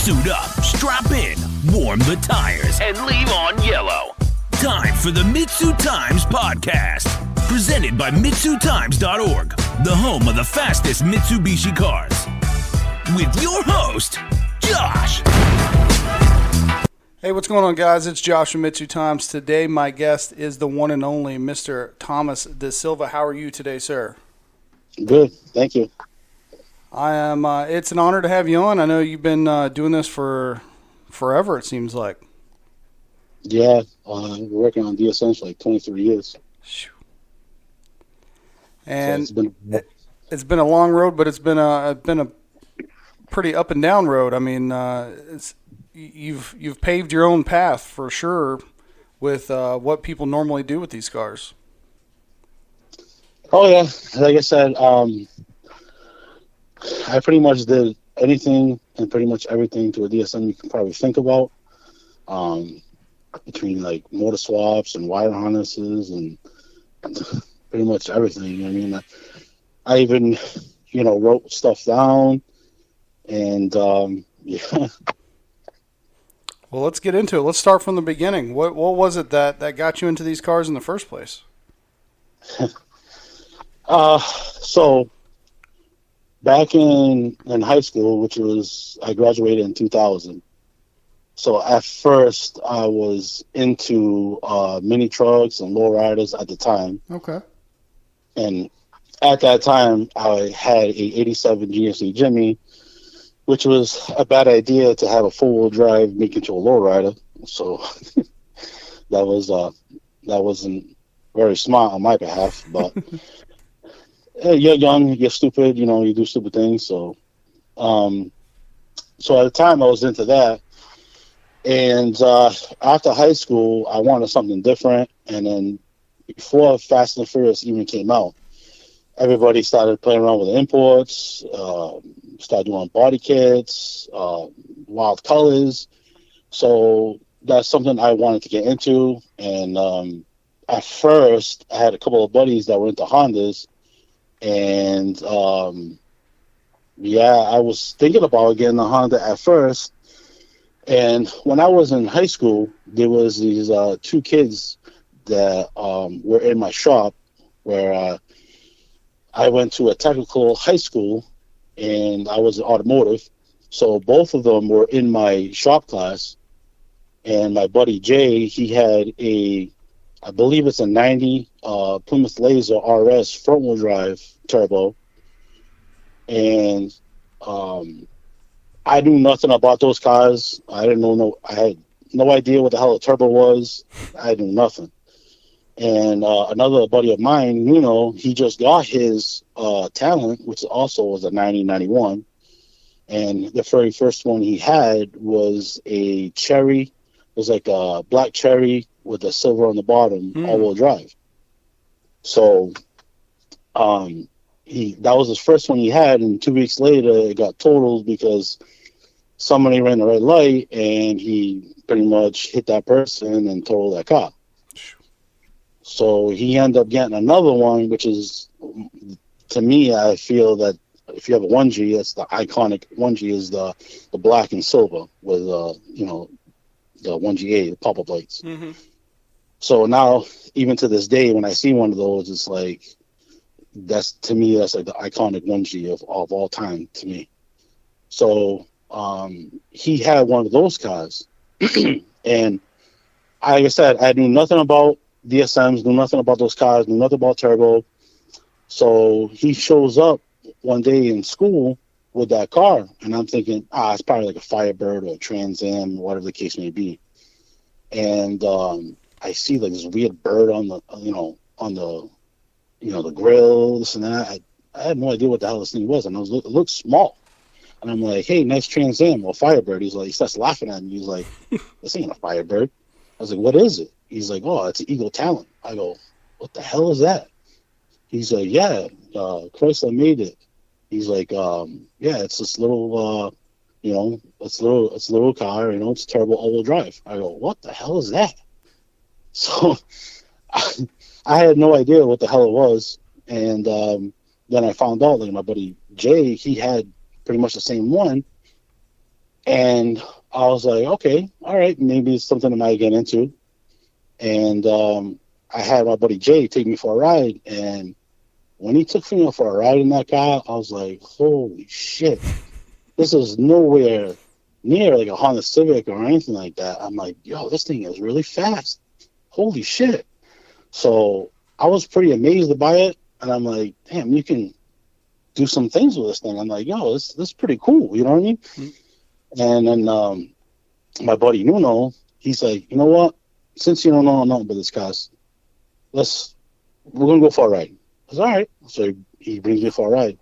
Suit up, strap in, warm the tires, and leave on yellow. Time for the MitsuTimes podcast, presented by MitsuTimes.org, the home of the fastest Mitsubishi cars. With your host, Josh. Hey, what's going on, guys? It's Josh from MitsuTimes. Today, my guest is the one and only Mr. Thomas De Silva. How are you today, sir? Good, thank you. I am. It's an honor to have you on. I know you've been doing this for forever, it seems like. Yeah, we're working on DSMs for like 23 years. And so it's been a long road, but it's been a pretty up and down road. I mean, you've paved your own path for sure with what people normally do with these cars. Oh yeah, like I said, I pretty much did anything and pretty much everything to a DSM you can probably think about. Between like motor swaps and wire harnesses and pretty much everything. You know what I mean? I even, wrote stuff down and yeah. Well, let's get into it. Let's start from the beginning. What was it that got you into these cars in the first place? So back in high school, which was, I graduated in 2000. So at first I was into mini trucks and lowriders at the time. Okay. And at that time I had a 87 GMC Jimmy, which was a bad idea to have a four-wheel drive mid-control lowrider. So that wasn't very smart on my behalf, but you're young, you're stupid, you do stupid things. So at the time I was into that. And after high school, I wanted something different. And then before Fast and Furious even came out, everybody started playing around with imports, started doing body kits, wild colors. So that's something I wanted to get into. And at first, I had a couple of buddies that were into Hondas. And I was thinking about getting a Honda at first. And when I was in high school, there was these two kids that were in my shop where I went to a technical high school and I was in automotive. So both of them were in my shop class. And my buddy Jay, he had I believe it's a 90 Plymouth Laser RS front-wheel drive turbo. And I knew nothing about those cars. I didn't know. I had no idea what the hell a turbo was. I knew nothing. And another buddy of mine, he just got his Talent, which also was a 9091. And the very first one he had was a Cherry. It was like a black Cherry with a silver on the bottom, all-wheel drive. So that was his first one he had, and 2 weeks later it got totaled because somebody ran the red light and he pretty much hit that person and totaled that car. So he ended up getting another one, which is, to me, I feel that if you have a 1G, that's the iconic 1G, is the black and silver with the 1GA, the pop-up lights. Mm-hmm. So now, even to this day, when I see one of those, it's like, that's like the iconic 1G of all time to me. So he had one of those cars. And like I said, I knew nothing about DSMs, knew nothing about those cars, knew nothing about turbo. So he shows up one day in school with that car, and I'm thinking, it's probably like a Firebird or a Trans Am, whatever the case may be. And I see like this weird bird on the the grill, this and that. I had no idea what the hell this thing was, and it looked small. And I'm like, hey, nice Trans Am or Firebird. He starts laughing at me. He's like, this ain't a Firebird. I was like, what is it? He's like, oh, it's an Eagle Talent. I go, what the hell is that? He's like, yeah, Chrysler made it. He's like, it's this little, it's a little car, it's turbo all-wheel drive. I go, what the hell is that? So I had no idea what the hell it was. And then I found out, like, my buddy Jay, he had pretty much the same one. And I was like, okay, all right, maybe it's something I might get into. And I had my buddy Jay take me for a ride. And when he took me for a ride in that car, I was like, holy shit, this is nowhere near like a Honda Civic or anything like that. I'm like, yo, this thing is really fast. Holy shit. So I was pretty amazed by it. And I'm like, damn, you can do some things with this thing. I'm like, yo, this is pretty cool. You know what I mean? Mm-hmm. And then my buddy Nuno, he's like, you know what? Since you don't know nothing about this cars, we're going to go for a ride. I was all right. So he brings me for a ride.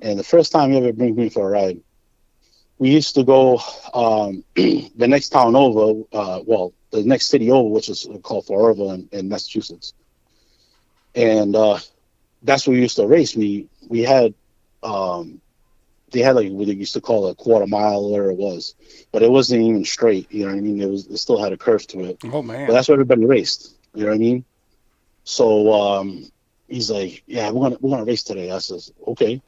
And the first time he ever brings me for a ride, we used to go the next town over, the next city over, which is called Fall River in Massachusetts. And that's where we used to race. We had, they had like what they used to call a quarter mile, or whatever it was, but it wasn't even straight. You know what I mean? It still had a curve to it. Oh man! But that's where everybody raced. You know what I mean? So he's like, "Yeah, we're gonna race today." I says, "Okay,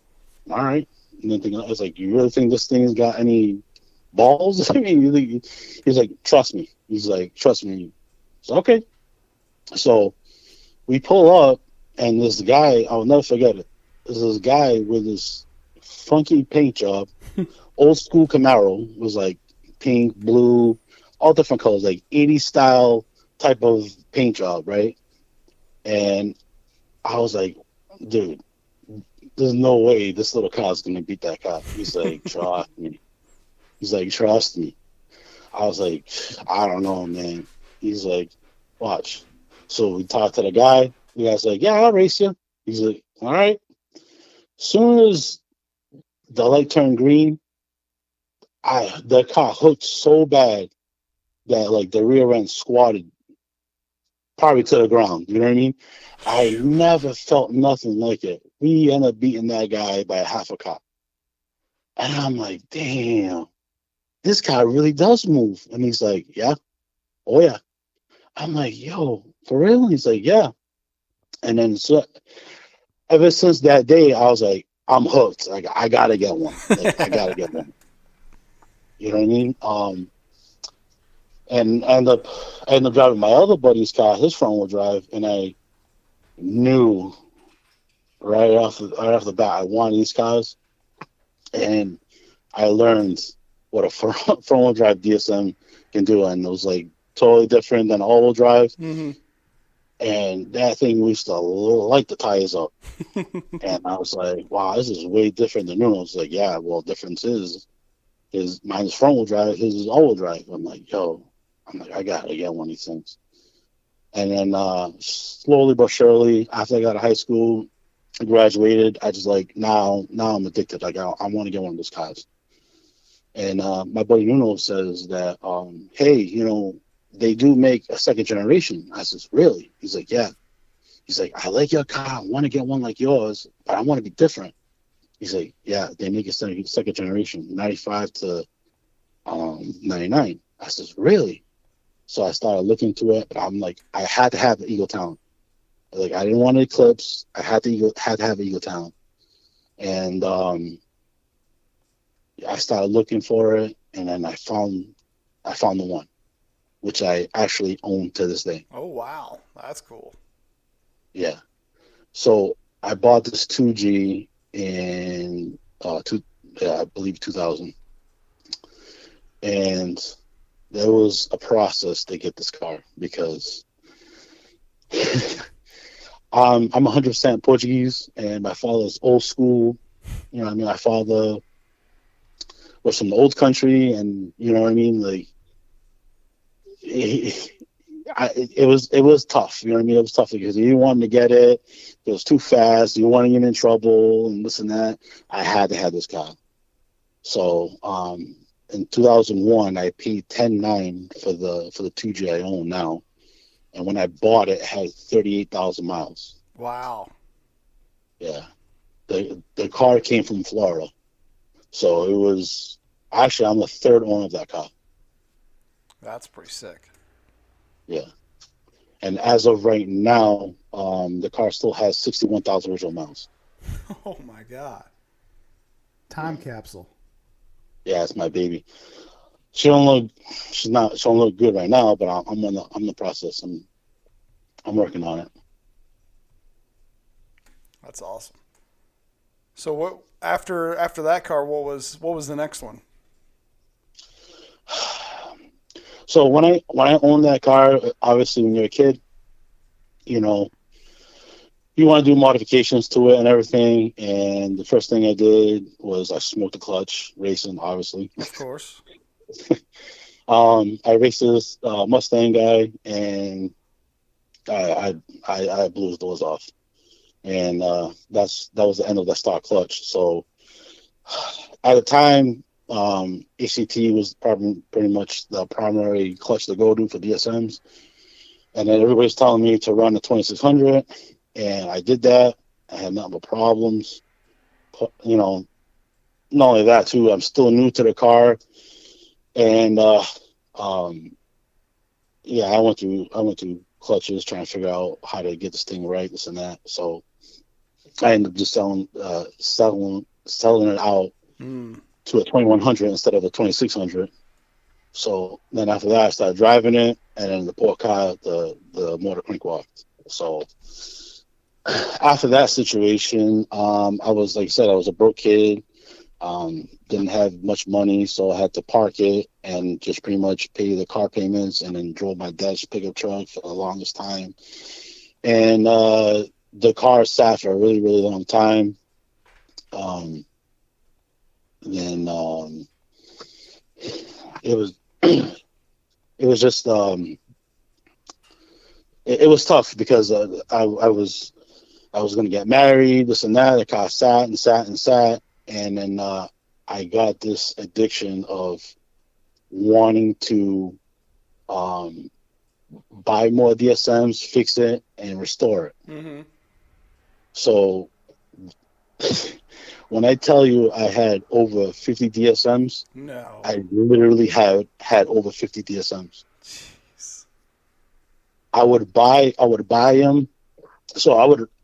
all right." And then I was like, "You really think this thing's got any balls?" I mean, he's like, "Trust me." He's like, "Trust me." So okay. So we pull up, and this guy, I'll never forget it. There's this guy with this funky paint job, old school Camaro, was like pink, blue, all different colors, like 80s style type of paint job, right? And I was like, dude, there's no way this little car's gonna beat that car. He's like, trust me. He's like, trust me. I was like, I don't know, man. He's like, watch. So we talked to the guy. The guy's like, yeah, I'll race you. He's like, all right. Soon as the light turned green, the car hooked so bad that like the rear end squatted probably to the ground. You know what I mean? I never felt nothing like it. We ended up beating that guy by a half a car. And I'm like, damn, this car really does move. And he's like, yeah. Oh, yeah. I'm like, yo, for real? He's like, yeah. And then so ever since that day, I was like, I'm hooked. Like, I got to get one. Like, I got to get one. You know what I mean? And I ended up driving my other buddy's car, his front-wheel drive, and I knew right off the bat I wanted these cars. And I learned what a front-wheel drive DSM can do, and it was like totally different than all-wheel drive. Mm-hmm. And that thing used to light the tires up. And I was like, wow, this is way different than new. I was like, yeah, well, difference is mine is front-wheel drive, his is all-wheel drive. I'm like, I gotta get one of these things. And then slowly but surely, after I got out of high school, I graduated, I just like, now I'm addicted. Like, I want to get one of those cars. And my buddy Nuno says that, hey, you know, they do make a second generation. I says, really? He's like, yeah. He's like, I like your car. I want to get one like yours, but I want to be different. He's like, yeah, they make a second generation, 95 to 99. I says, really? So I started looking into it, but I'm like, I had to have the Eagle Talon. Like, I didn't want an Eclipse. I had to have Eagle Talon. And I started looking for it, and then I found the one, which I actually own to this day. Oh, wow. That's cool. Yeah. So I bought this 2G in, I believe 2000. And there was a process to get this car because I'm 100% Portuguese, and my father's old school. You know what I mean? My father was from the old country, and you know what I mean? Like, it was tough. You know what I mean? It was tough because he didn't want him to get it. It was too fast. You wanted him in trouble and this and that. I had to have this car. So in 2001, I paid $10,900 for the 2G I own now, and when I bought it, it had 38,000 miles. Wow. Yeah, the car came from Florida, so it was actually I'm the third owner of that car. That's pretty sick. Yeah, and as of right now, the car still has 61,000 original miles. Oh my God! Time capsule. Yeah, it's my baby. She don't look good right now, but I'm in the process. I'm working on it. That's awesome. So what after that car? What was the next one? So when I owned that car, obviously when you're a kid, you know, you want to do modifications to it and everything. And the first thing I did was I smoked the clutch, racing, obviously. Of course. I raced this Mustang guy, and I blew his doors off, and that was the end of that stock clutch. So at the time, ACT was probably pretty much the primary clutch to go to for DSMs, and then everybody's telling me to run the 2600, and I did that. I had nothing but problems. You know, not only that too, I'm still new to the car, and yeah, I went through clutches trying to figure out how to get this thing right, this and that. So I ended up just selling it out to a 2100 instead of a 2600. So then after that, I started driving it, and then the poor car, the motor crank walked. So after that situation, I was, like I said, I was a broke kid. Didn't have much money, so I had to park it and just pretty much pay the car payments, and then drove my dad's pickup truck for the longest time. And the car sat for a really, really long time. Then it was it was just it was tough because I was going to get married, this and that. The car sat and sat and sat. And then I got this addiction of wanting to buy more DSMs, fix it, and restore it. Mm-hmm. So when I tell you I had over 50 DSMs, no, I literally had over 50 DSMs. Jeez. I would buy them. So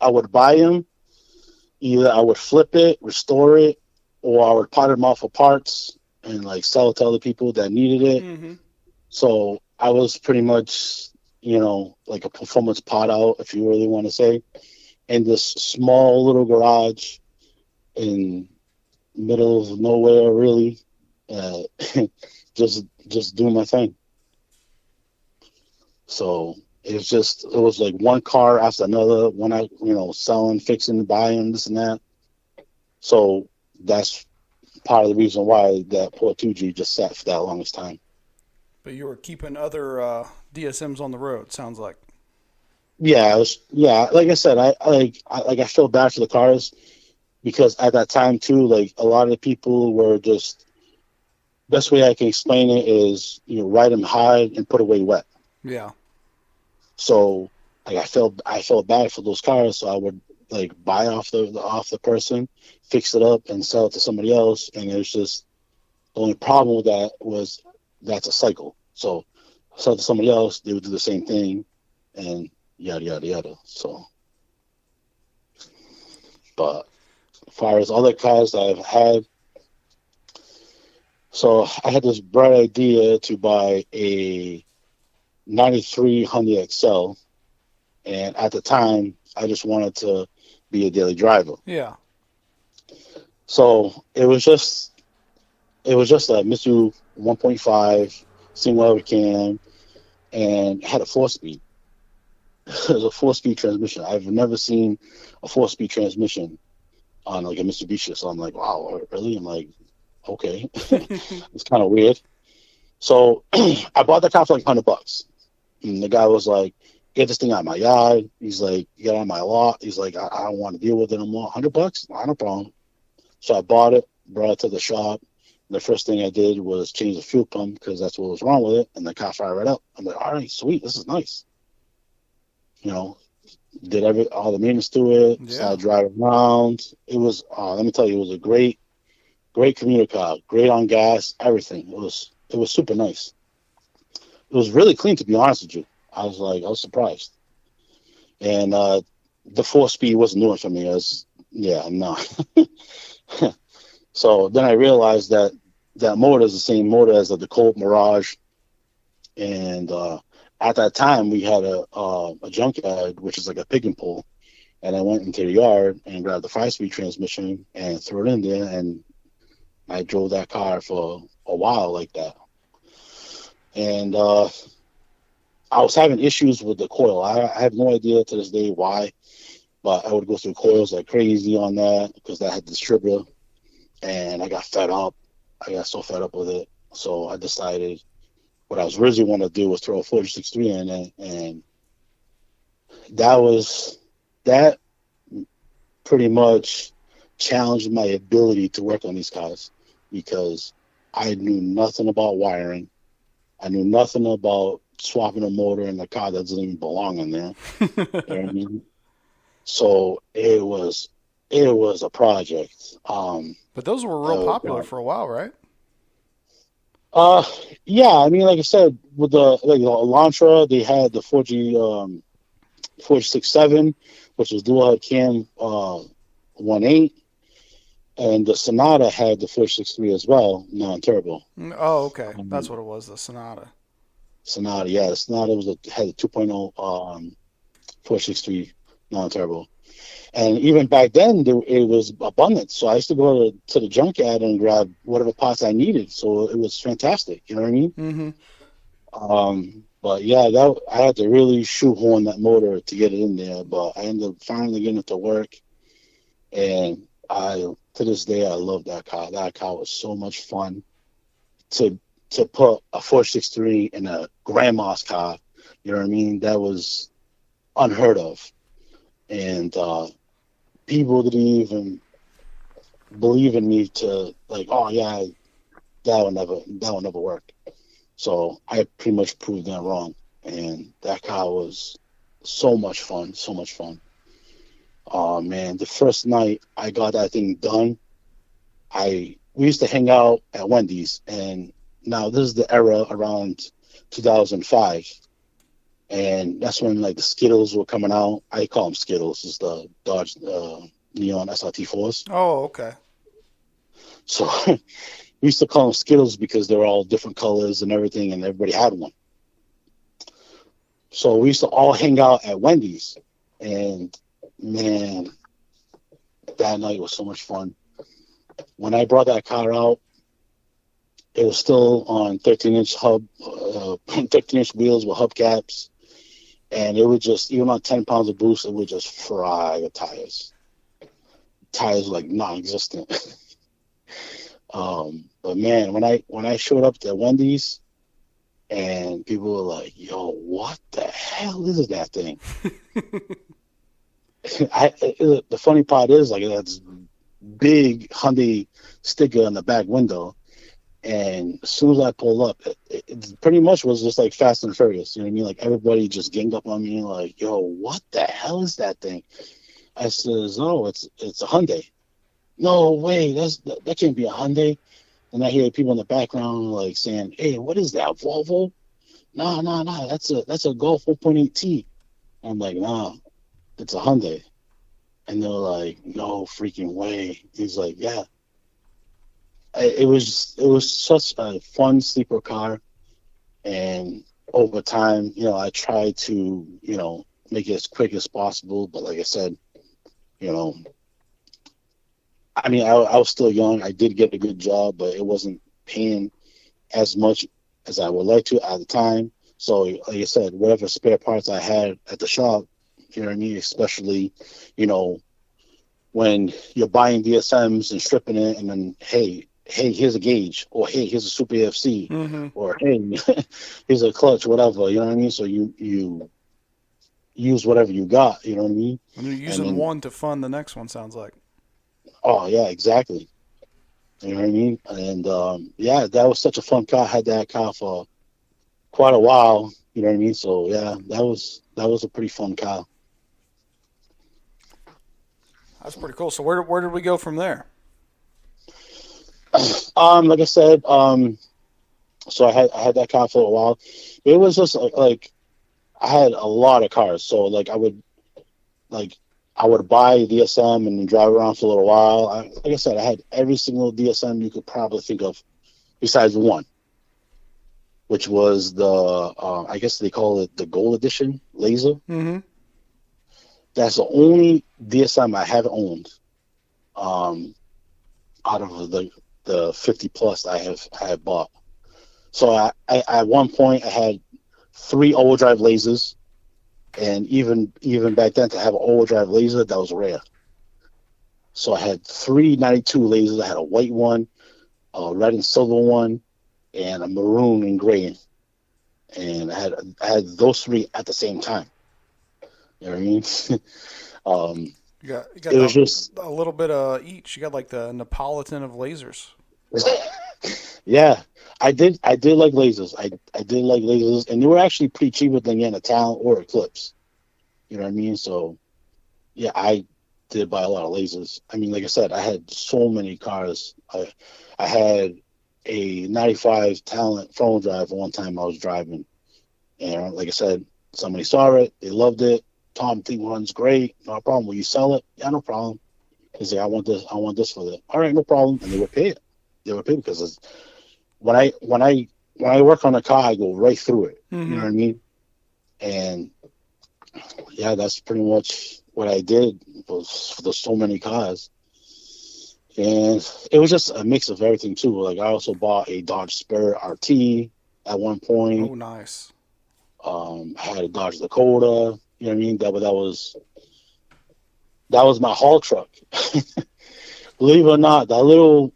I would buy them. Either I would flip it, restore it, or I would pot them off for parts and like sell it to other people that needed it. Mm-hmm. So I was pretty much, like a performance pot out, if you really want to say, in this small little garage in middle of nowhere, really, just doing my thing. So it was like one car after another, when I, selling, fixing, buying, this and that. So that's part of the reason why that poor 2G just sat for that longest time. But you were keeping other DSMs on the road, sounds like. Yeah, like I said, I feel bad for the cars, because at that time too, like a lot of the people were just, best way I can explain it is, ride them high and put away wet. Yeah. So like I felt bad for those cars, so I would like buy off the person, fix it up, and sell it to somebody else. And it's just, the only problem with that was that's a cycle. So sell it to somebody else, they would do the same thing, and yada yada yada. So, but as far as other cars that I've had, so I had this bright idea to buy a 93 Hyundai XL, and at the time I just wanted to be a daily driver. Yeah. So it was just a Mitsu 1.5 single lever cam, and it had a 4-speed. It was a 4-speed transmission. I've never seen a 4-speed transmission on like a Mitsubishi. So I'm like, wow, really? I'm like, okay, it's kind of weird. So I bought the car for like $100. And the guy was like, get this thing out of my yard. He's like, get it out of my lot. He's like, I don't want to deal with it anymore. $100? Not a problem. So I bought it, brought it to the shop. The first thing I did was change the fuel pump, because that's what was wrong with it. And the car fired right up. I'm like, all right, sweet. This is nice. Did all the maintenance to it. Yeah. Started driving around. It was, let me tell you, it was a great commuter car. Great on gas, everything. It was super nice. It was really clean, to be honest with you. I was surprised. And the 4-speed wasn't doing it for me. No. So then I realized that that motor is the same motor as the Colt Mirage. And at that time, we had a junkyard, which is like a pick and pull. And I went into the yard and grabbed the 5-speed transmission and threw it in there. And I drove that car for a while like that. And I was having issues with the coil. I have no idea to this day why, but I would go through coils like crazy on that because that had distributor. And I got fed up. I got so fed up with it. So I decided what I was originally want to do was throw a 463 in it. And that pretty much challenged my ability to work on these cars because I knew nothing about wiring. I knew nothing about swapping a motor in a car that doesn't even belong in there. You know what I mean? So it was a project. But those were real popular for a while, right? Yeah. I mean, like I said, with the Elantra, they had the 4G67, which was dual head cam 1.8, and the Sonata had the 463 as well, non-turbo. Oh, okay, that's what it was, the Sonata. Sonata, yeah, the Sonata had a 2.0 463 non-turbo. And even back then, it was abundant. So I used to go to the junkyard and grab whatever parts I needed. So it was fantastic. You know what I mean? Mm-hmm. But yeah, I had to really shoehorn that motor to get it in there. But I ended up finally getting it to work. And to this day, I love that car. That car was so much fun to put a 463 in a grandma's car. You know what I mean? That was unheard of. And people didn't even believe in me to like, oh yeah, that will never work. So I pretty much proved them wrong, and that car was so much fun. Oh man, the first night I got that thing done, we used to hang out at Wendy's, and now this is the era around 2005. And that's when like the Skittles were coming out. I call them Skittles. It's the Dodge Neon SRT4s. Oh, okay. So we used to call them Skittles because they were all different colors and everything, and everybody had one. So we used to all hang out at Wendy's, and man, that night was so much fun. When I brought that car out, it was still on 13-inch 13-inch wheels with hubcaps. And it would just, even on 10 pounds of boost, it would just fry the tires. Tires were like non-existent. But man, when I showed up to Wendy's, and people were like, "Yo, what the hell is that thing?" The funny part is like that's big Hyundai sticker on the back window. And as soon as I pulled up, it pretty much was just like Fast and Furious. You know what I mean? Like everybody just ganged up on me like, yo, what the hell is that thing? I says, oh, it's a Hyundai. No way, that can't be a Hyundai. And I hear people in the background like saying, hey, what is that, Volvo? No, that's a Golf 1.8T. I'm like, nah, it's a Hyundai. And they're like, no freaking way. He's like, yeah. It was such a fun sleeper car, and over time, I tried to, make it as quick as possible. But like I said, I mean, I was still young. I did get a good job, but it wasn't paying as much as I would like to at the time. So like I said, whatever spare parts I had at the shop, you know what I mean? Especially, when you're buying DSMs and stripping it, and then, hey, here's a gauge, or hey, here's a Super AFC, mm-hmm. or hey, here's a clutch, whatever, you know what I mean? So you use whatever you got, you know what I mean? And you're using one to fund the next one, sounds like. Oh, yeah, exactly. You know what I mean? And, yeah, that was such a fun car. I had that car for quite a while, you know what I mean? So, yeah, that was a pretty fun car. That's pretty cool. So where did we go from there? Like I said, so I had that car for a while. It was just like I had a lot of cars. So like I would buy DSM and drive around for a little while. Like I said, I had every single DSM you could probably think of besides one, which was the I guess they call it the Gold Edition laser. Mm-hmm. That's the only DSM I haven't owned. Out of the 50 plus I have bought. So I at one point I had 3 overdrive lasers, and even back then to have an overdrive laser, that was rare. So I had 3 92 lasers. I had a white one, a red and silver one, and a maroon and gray. And I had those 3 at the same time. You know what I mean? You got it was just a little bit of each. You got like the Napolitan of lasers. Yeah, I did like lasers. I did like lasers, and they were actually pretty cheaper than getting a Talon or Eclipse. You know what I mean? So, yeah, I did buy a lot of lasers. I mean, like I said, I had so many cars. I had a 95 Talent front drive one time I was driving, and like I said, somebody saw it, they loved it. Tom, thing runs great, no problem. Will you sell it? Yeah, no problem. He said, I want this for it. All right, no problem. And they would pay it. They would pay because when I work on a car, I go right through it. Mm-hmm. You know what I mean? And yeah, that's pretty much what I did for so many cars. And it was just a mix of everything too. Like I also bought a Dodge Spirit RT at one point. Oh, nice. I had a Dodge Dakota. You know what I mean? That was my haul truck. Believe it or not, that little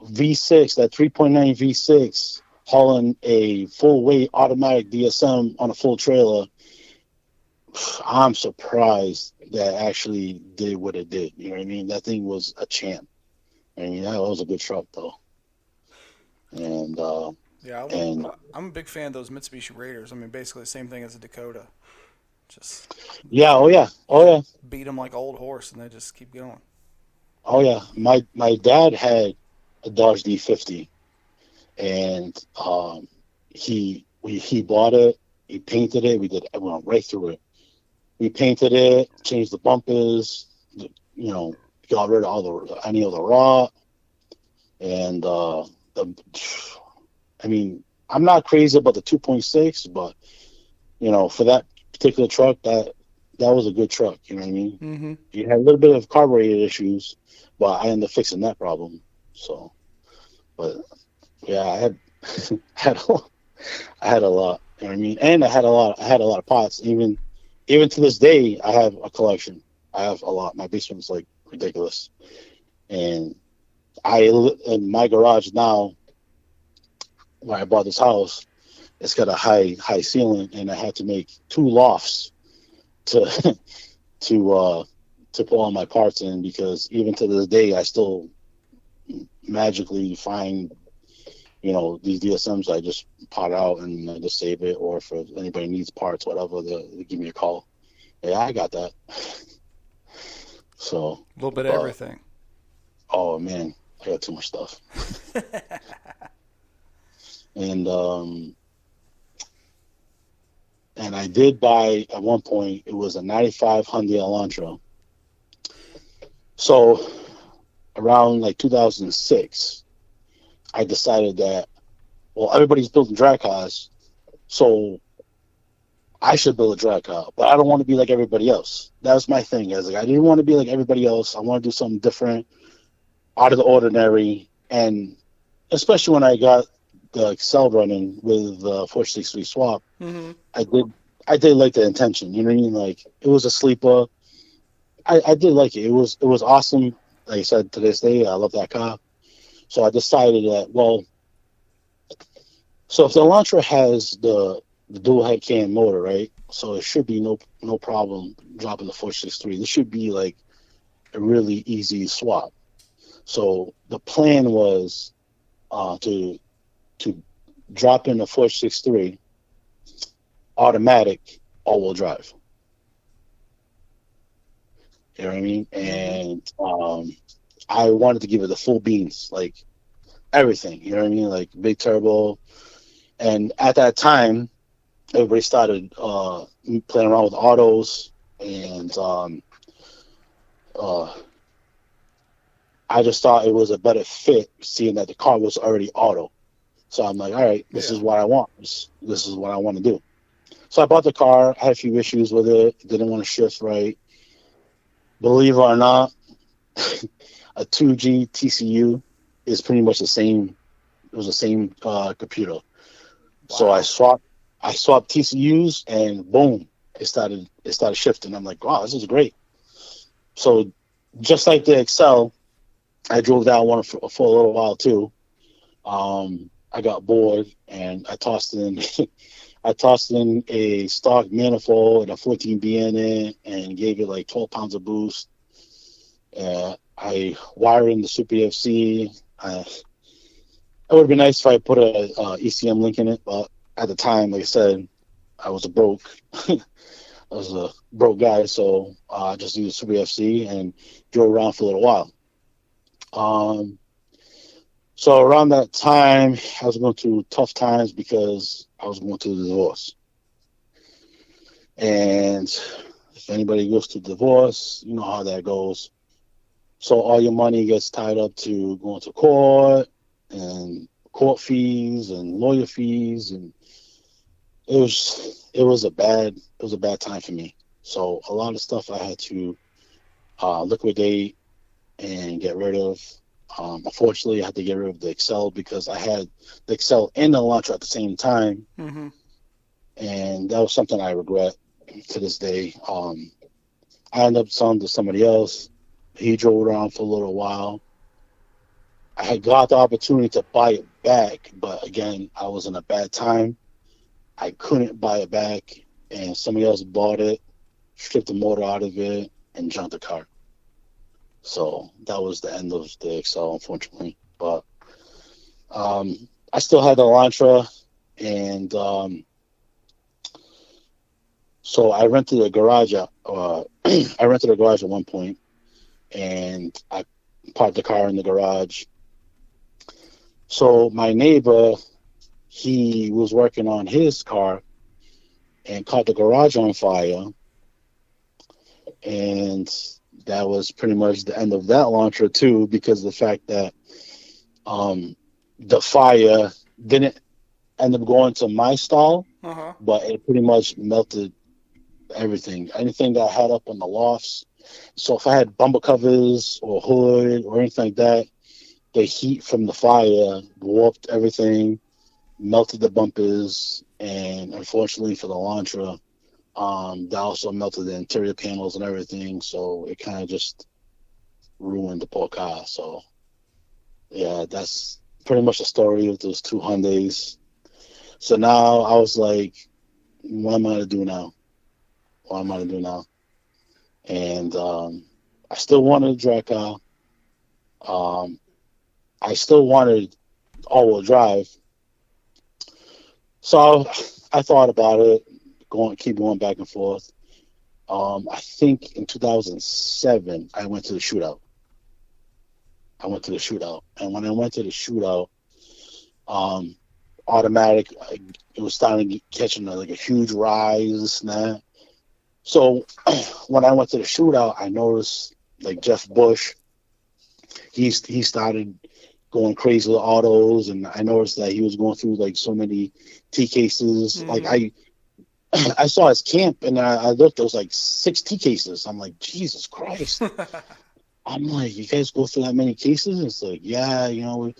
V6, that 3.9 V6, hauling a full weight automatic DSM on a full trailer. I'm surprised that actually did what it did. You know what I mean? That thing was a champ. I mean, that was a good truck though. And yeah, I'm a big fan of those Mitsubishi Raiders. I mean, basically the same thing as a Dakota. Just oh yeah. Beat them like old horse, and they just keep going. Oh yeah, my dad had a Dodge D50, and he bought it. He painted it. We went right through it. We painted it, changed the bumpers, you know, got rid of any of the rot, and I mean, I'm not crazy about the 2.6, but you know, for that particular truck, that was a good truck. You know what I mean? Mm-hmm. You had a little bit of carburetor issues, but I ended up fixing that problem. So, but yeah, I had I had a lot. You know what I mean? And I had a lot of pots. Even to this day, I have a collection. I have a lot. My basement's like ridiculous, and in my garage now, when I bought this house, it's got a high ceiling, and I had to make 2 lofts to put all my parts in, because even to this day I still magically find, you know, these DSMs. I just pot out and I just save it, or if anybody needs parts, whatever, they give me a call. Yeah, I got that. So a little bit of everything. Oh man, I got too much stuff. And I did buy, at one point, it was a 95 Hyundai Elantra. So around like 2006, I decided that, well, everybody's building drag cars, so I should build a drag car, but I don't want to be like everybody else. That was my thing. I didn't want to be like everybody else. I want to do something different, out of the ordinary. And especially when I got the Excel running with the 463 swap, mm-hmm. I did like the intention. You know what I mean? Like, it was a sleeper. I did like it. It was awesome. Like I said, to this day, I love that car. So I decided that, well, so if the Elantra has the dual head cam motor, right? So it should be no problem dropping the 463. This should be like a really easy swap. So the plan was to drop in the 463 automatic all-wheel drive. You know what I mean? And I wanted to give it the full beans, like everything. You know what I mean? Like big turbo. And at that time, everybody started playing around with autos, and I just thought it was a better fit, seeing that the car was already auto. So I'm like, all right, this is what I want. This is what I want to do. So I bought the car. I had a few issues with it. Didn't want to shift right. Believe it or not, a 2G TCU is pretty much the same. It was the same computer. Wow. So I swapped TCUs, and boom, it started shifting. I'm like, wow, this is great. So just like the Excel, I drove that one for a little while too. I got bored, and I tossed in a stock manifold and a 14B in it, and gave it like 12 pounds of boost. I wired in the Super FC. It would be nice if I put a ECM link in it, but at the time, like I said, I was broke guy, so I just used Super FC and drove around for a little while. So around that time, I was going through tough times because I was going through the divorce. And if anybody goes through divorce, you know how that goes. So all your money gets tied up to going to court and court fees and lawyer fees, and it was a bad time for me. So a lot of stuff I had to liquidate and get rid of. Unfortunately, I had to get rid of the Excel because I had the Excel and the Elantra at the same time, and that was something I regret to this day. I ended up selling to somebody else. He drove around for a little while. I had got the opportunity to buy it back, but again, I was in a bad time. I couldn't buy it back, and somebody else bought it, stripped the motor out of it, and junked the car. So that was the end of the Excel, unfortunately. But I still had the Elantra, and so I rented a garage. I rented a garage at one point, and I parked the car in the garage. So my neighbor, he was working on his car and caught the garage on fire, and that was pretty much the end of that Elantra too, because of the fact that the fire didn't end up going to my stall, but it pretty much melted everything. Anything that I had up on the lofts. So if I had bumper covers or hood or anything like that, the heat from the fire warped everything, melted the bumpers, and unfortunately for the Elantra, that also melted the interior panels and everything, so it kind of just ruined the poor car. So, yeah, that's pretty much the story of those two Hyundais. So now I was like, what am I going to do now? And I still wanted a drag car. I still wanted all-wheel drive. So I thought about it, keep going back and forth. I think in 2007, I went to the shootout. And when I went to the shootout, automatic, it was starting catching like a huge rise, this and that. So when I went to the shootout, I noticed like Jeff Bush, he started going crazy with autos, and I noticed that he was going through like so many T cases. Like I saw his camp, and I looked, there was like 6 T cases. I'm like, Jesus Christ. I'm like, you guys go through that many cases? It's like, yeah, you know,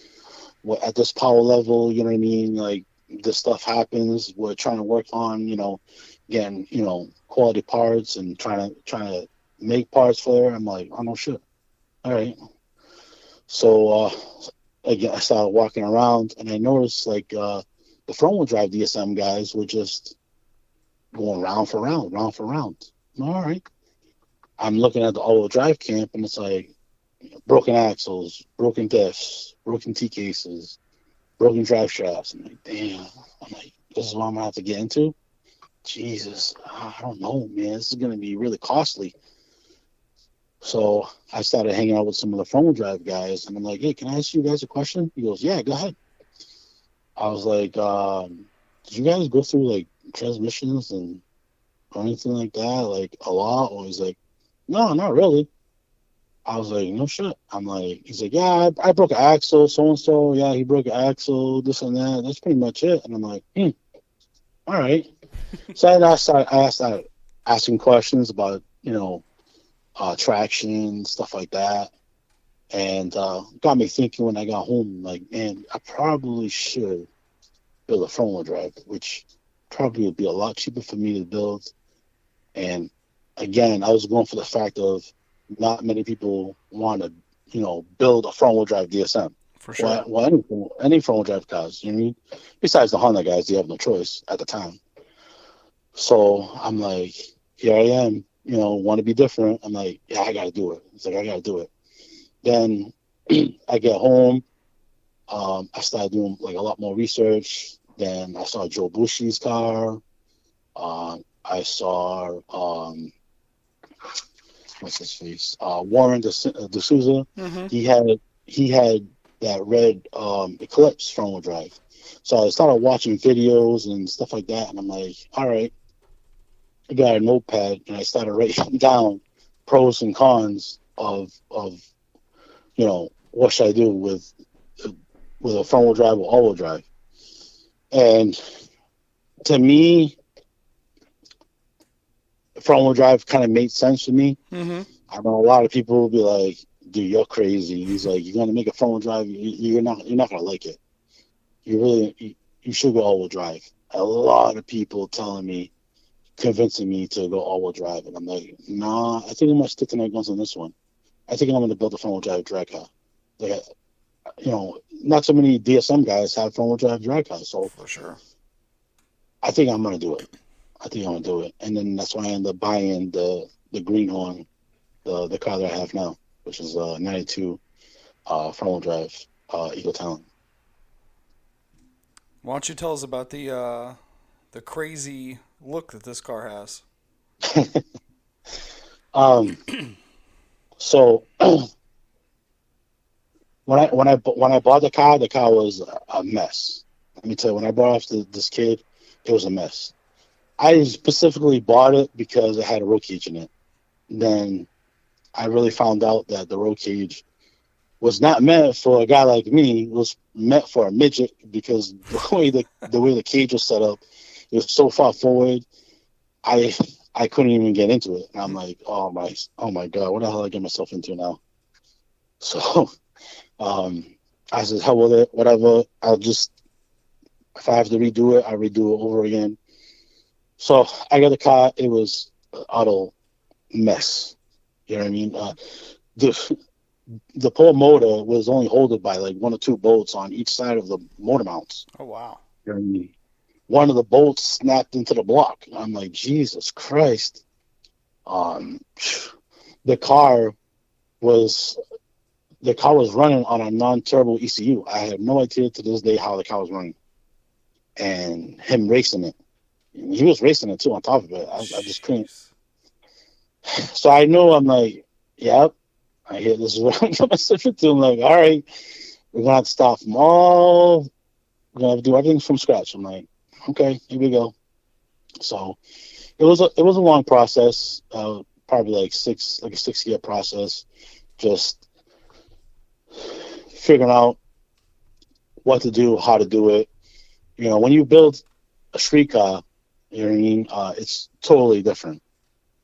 at this power level, you know what I mean? Like, this stuff happens. We're trying to work on, you know, getting, you know, quality parts and trying to make parts for it. I'm like, oh, no shit. All right. So, again, I started walking around, and I noticed, like, the front-wheel drive DSM guys were just going round for round. All right. I'm looking at the all-wheel drive camp, and it's like broken axles, broken diffs, broken T cases, broken drive shafts. I'm like, damn. I'm like, this is what I'm going to have to get into? Jesus, I don't know, man. This is going to be really costly. So I started hanging out with some of the front-wheel drive guys, and I'm like, hey, can I ask you guys a question? He goes, yeah, go ahead. I was like, did you guys go through, like, transmissions or anything like that, like, a lot? Or he's like, no, not really. I was like, no shit. I'm like, he's like, yeah, I broke an axle, so and so. Yeah, he broke an axle, this and that. That's pretty much it. And I'm like, all right. So I started asking questions about, traction, stuff like that. And got me thinking when I got home, like, man, I probably should build a front wheel drive, which probably would be a lot cheaper for me to build. And again, I was going for the fact of not many people want to, build a front wheel drive DSM. For sure. Well, any front wheel drive cars, you know what I mean? Besides the Honda guys, they have no choice at the time. So I'm like, here I am, want to be different. I'm like, yeah, I got to do it. It's like, I got to do it. Then I get home. I started doing like a lot more research. Then I saw Joe Bushi's car. I saw what's his face? Warren D'Souza. Mm-hmm. He had that red Eclipse front wheel drive. So I started watching videos and stuff like that, and I'm like, all right. I got a notepad and I started writing down pros and cons of what should I do with a front wheel drive or all wheel drive. And to me, front wheel drive kind of made sense to me. Mm-hmm. I know a lot of people will be like, dude, you're crazy. He's like, you're gonna make a front wheel drive, you're not gonna like it. You should go all wheel drive. A lot of people convincing me to go all wheel drive, and I'm like, nah, I think I'm gonna stick to my guns on this one. I think I'm gonna build a front wheel drive drag car. Like, not so many DSM guys have front wheel drive drag cars, so for sure, I think I'm gonna do it. And then that's why I ended up buying the Greenhorn, the car that I have now, which is a 92 front wheel drive Eagle Talon. Why don't you tell us about the crazy look that this car has? So when I bought the car was a mess. Let me tell you, when I bought off this kid, it was a mess. I specifically bought it because it had a roll cage in it. Then I really found out that the roll cage was not meant for a guy like me. It was meant for a midget, because the way the cage was set up, it was so far forward. I couldn't even get into it. And I'm like, oh my God, what the hell did I get myself into now? So I said, hell with it, whatever. If I have to redo it, I'll redo it over again. So I got the car. It was an auto mess. You know what I mean? The poor motor was only holded by like one or two bolts on each side of the motor mounts. Oh, wow. You know what I mean? One of the bolts snapped into the block. I'm like, Jesus Christ. The car was running on a non-turbo ECU. I have no idea to this day how the car was running. And him racing it. He was racing it too on top of it. I just couldn't. So I know, I'm like, yep, I hear this is what I'm going to myself into. I'm like, all right, we're going to have to start from all. We're going to have to do everything from scratch. I'm like, okay, here we go. So it was a long process, probably like a 6-year process, just figuring out what to do, how to do it. When you build a street car, you know what I mean? It's totally different.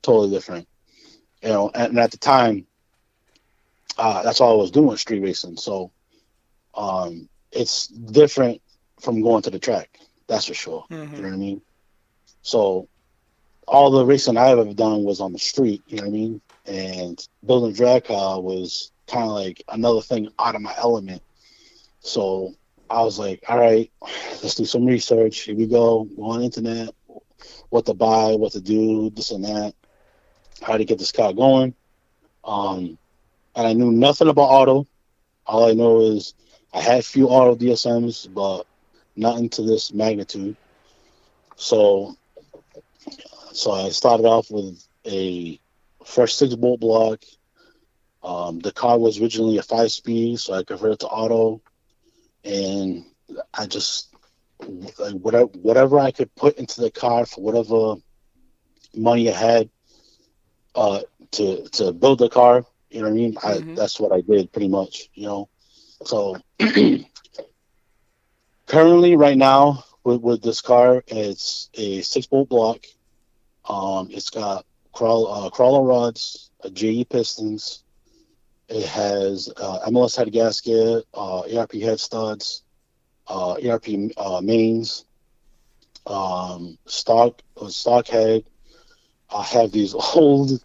And at the time, that's all I was doing, street racing. So it's different from going to the track. That's for sure. Mm-hmm. You know what I mean? So all the racing I've ever done was on the street, you know what I mean? And building a drag car was kind of like another thing out of my element. So I was like, all right, let's do some research. Here we go on the internet, what to buy, what to do, this and that, how to get this car going. And I knew nothing about auto. All I know is I had a few auto DSMs, but nothing to this magnitude. So I started off with a fresh 6-bolt block. The car was originally a 5-speed, so I converted to auto. And I just, like, whatever I could put into the car for whatever money I had to build the car, You know what I mean? Mm-hmm. That's what I did pretty much, So currently right now with this car, it's a 6-bolt block. It's got crawler rods, JE pistons. It has MLS head gasket, ERP head studs, ERP mains, stock head. I have these old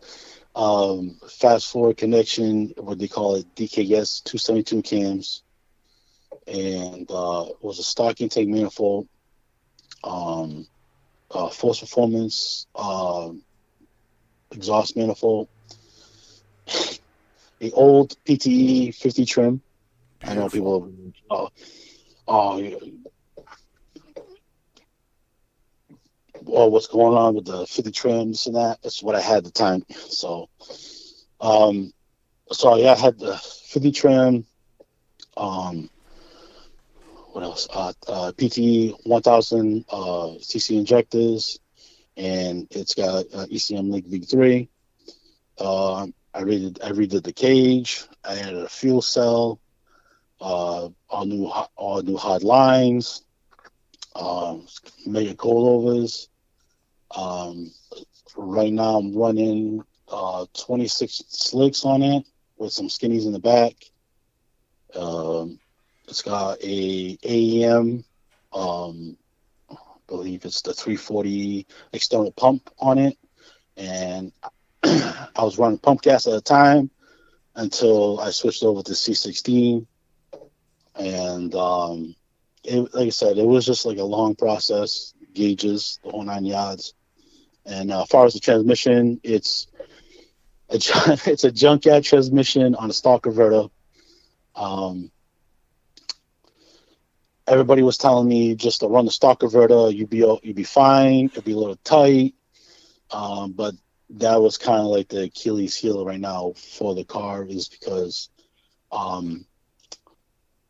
fast forward connection, what they call it, DKS 272 cams, and it was a stock intake manifold, force performance exhaust manifold, the old PTE 50 trim. Beautiful. I know people. What's going on with the 50 trims and that? That's what I had at the time. So, I had the 50 trim. What else? PTE 1000 CC injectors, and it's got ECM Link V3. I redid the cage. I added a fuel cell. All new hard lines. Mega coilovers. Right now I'm running 26 slicks on it with some skinnies in the back. It's got a AEM, I believe it's the 340 external pump on it, and I was running pump gas at the time until I switched over to C16, and like I said, it was just like a long process, gauges, the whole 9 yards. And as far as the transmission, it's a junkyard transmission on a stock converter. Everybody was telling me just to run the stock converter, you'd be fine. It'd be a little tight, but that was kind of like the Achilles heel right now for the car, is because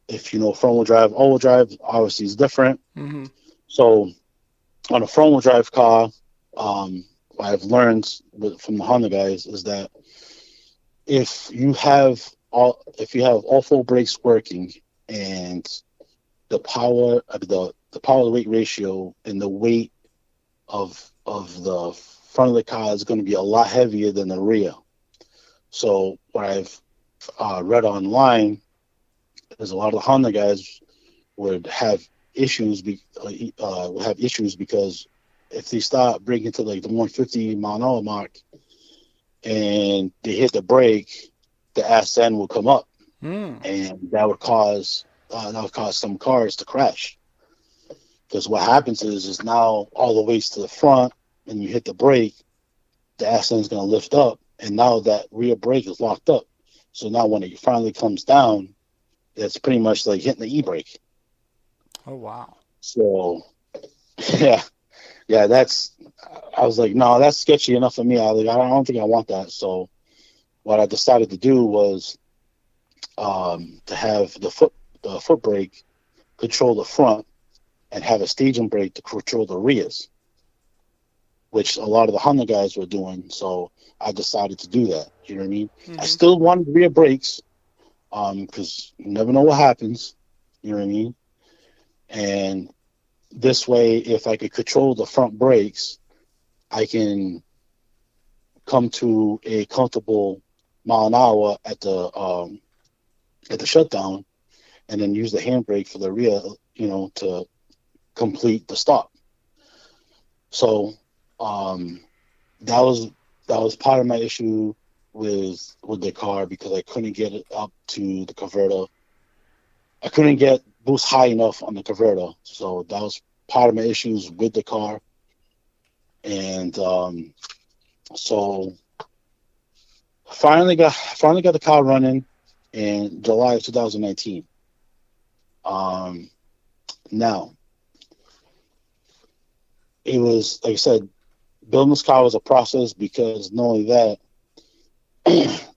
if you know front-wheel drive, all-wheel drive obviously is different. Mm-hmm. So on a front-wheel drive car, what I've learned from the Honda guys is that if you have all 4 brakes working and the power to weight ratio and the weight of the front of the car is going to be a lot heavier than the rear. So what I've read online is a lot of the Honda guys would have issues because if they start breaking to like the 150 mile an hour mark and they hit the brake, the ass end will come up, and that would cause some cars to crash. Because what happens is now all the weights to the front, and you hit the brake, the ass end is going to lift up, and now that rear brake is locked up. So now when it finally comes down, it's pretty much like hitting the e-brake. Oh wow! So yeah, I was like, no, that's sketchy enough for me. I don't think I want that. So what I decided to do was to have the foot brake control the front and have a staging brake to control the rears, which a lot of the Honda guys were doing. So I decided to do that. You know what I mean? Mm-hmm. I still wanted rear brakes because you never know what happens. You know what I mean? And this way, if I could control the front brakes, I can come to a comfortable mile an hour at the shutdown, and then use the handbrake for the rear, to complete the stop. So that was part of my issue with the car, because I couldn't get it up to the converter. I couldn't get boost high enough on the converter, so that was part of my issues with the car. And so finally got the car running in July of 2019. Now, it was, like I said, building this car was a process, because not only that,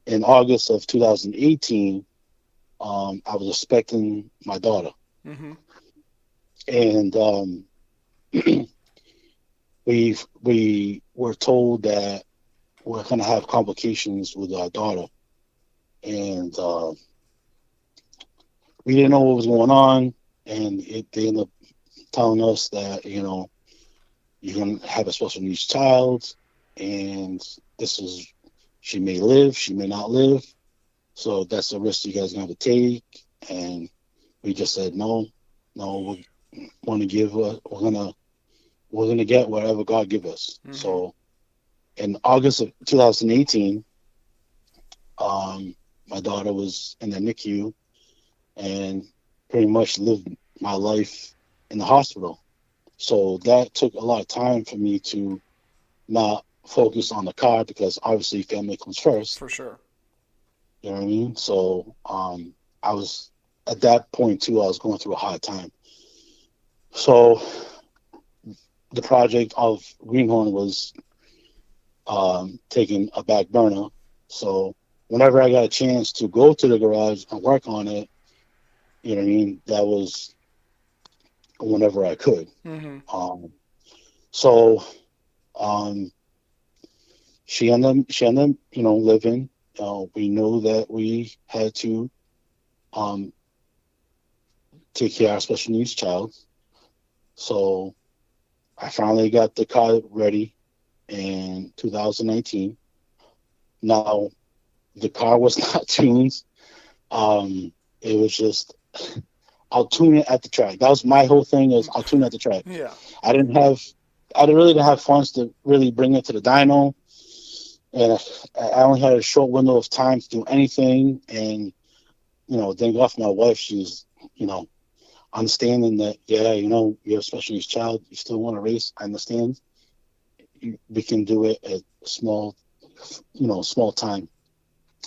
in August of 2018, I was expecting my daughter. Mm-hmm. And we were told that we're going to have complications with our daughter. and we didn't know what was going on, and they ended up telling us that, you know, you're going to have a special needs child, and she may live, she may not live, so that's a risk you guys are going to have to take. And we just said, no, we're going to get whatever God give us. Mm-hmm. So in August of 2018, my daughter was in the NICU and pretty much lived my life in the hospital. So that took a lot of time for me to not focus on the car, because obviously family comes first. For sure. You know what I mean? So I was, at that point too, I was going through a hard time. So the project of Greenhorn was taking a back burner. So whenever I got a chance to go to the garage and work on it, you know what I mean, that was whenever I could. Mm-hmm. She ended up, you know, living. We knew that we had to take care of our special needs child. So I finally got the car ready in 2019. Now, the car was not tuned. It was just, I'll tune it at the track. That was my whole thing, is I'll tune it at the track. Yeah. I really didn't have funds to really bring it to the dyno. And I only had a short window of time to do anything. And, you know, thank God for my wife. She's, you know, understanding that, yeah, you know, you're a special needs child. You still want to race. I understand. We can do it at small time,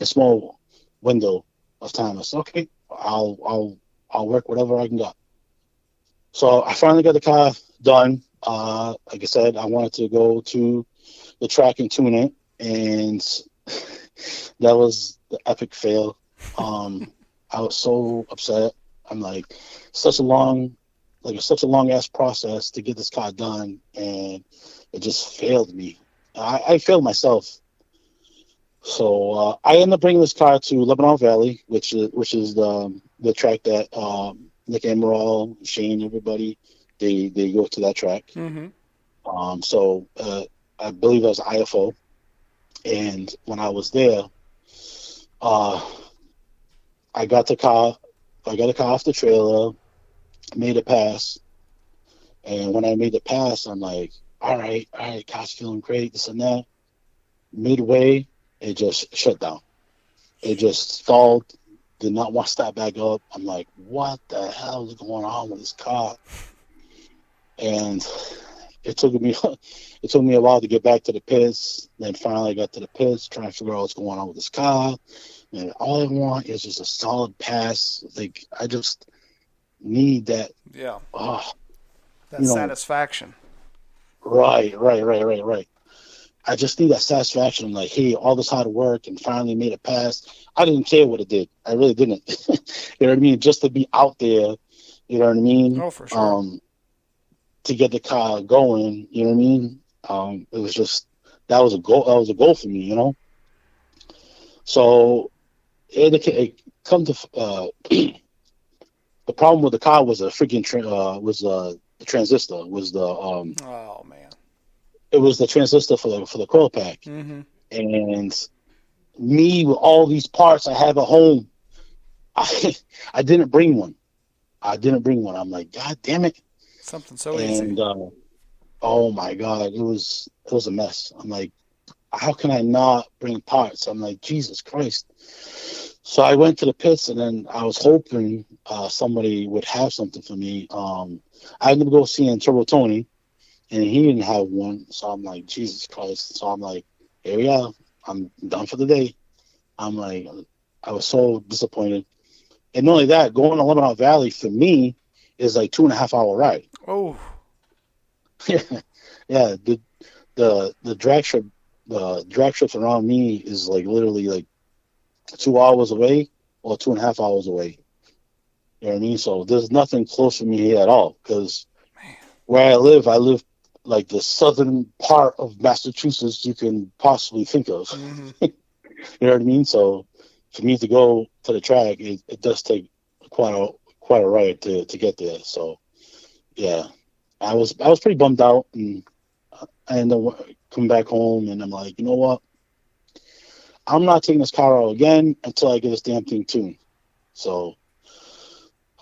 a small window of time. I said, okay, I'll work whatever I can get. So I finally got the car done. Like I said, I wanted to go to the track and tune it, and that was the epic fail. I was so upset. I'm like, such a long ass process to get this car done, and it just failed me. I failed myself. So I ended up bringing this car to Lebanon Valley, which is the track that Nick Emerald, Shane, everybody, they go to that track. Mm-hmm. So I believe that was IFO. And when I was there, I got the car off the trailer, made a pass. And when I made the pass, I'm like, all right, car's feeling great, this and that. Midway, it just shut down. It just stalled, did not want to start back up. I'm like, what the hell is going on with this car? And it took me a while to get back to the pits. Then finally I got to the pits, trying to figure out what's going on with this car. And all I want is just a solid pass. Like, I just need that. Yeah. That satisfaction. Right. I just need that satisfaction. I'm like, hey, all this hard work and finally made a pass. I didn't care what it did. I really didn't. You know what I mean? Just to be out there, you know what I mean? Oh, for sure. To get the car going, you know what I mean? It was just, that was a goal for me, you know? So it come to the problem with the car was a freaking the transistor was the oh man, it was the transistor for the coil pack. Mm-hmm. And me with all these parts I have at home, I didn't bring one. I'm like, God damn it. Something so easy. And oh my God, it was a mess. I'm like, how can I not bring parts? I'm like, Jesus Christ. So I went to the pits, and then I was hoping somebody would have something for me. I ended up go seeing Turbo Tony, and he didn't have one. So I'm like, Jesus Christ. So I'm like, here we are. I'm done for the day. I'm like, I was so disappointed. And not only that, going to Lebanon Valley for me is like 2.5 hour ride. Oh. Yeah. The drag strips around me is like literally like 2 hours away or 2.5 hours away. You know what I mean? So there's nothing close to me here at all, because where I live like the southern part of Massachusetts you can possibly think of. Mm-hmm. You know what I mean? So for me to go to the track, it does take quite a ride to get there. So yeah, I was pretty bummed out, and I ended up coming back home, and I'm like, you know what? I'm not taking this car out again until I get this damn thing tuned. So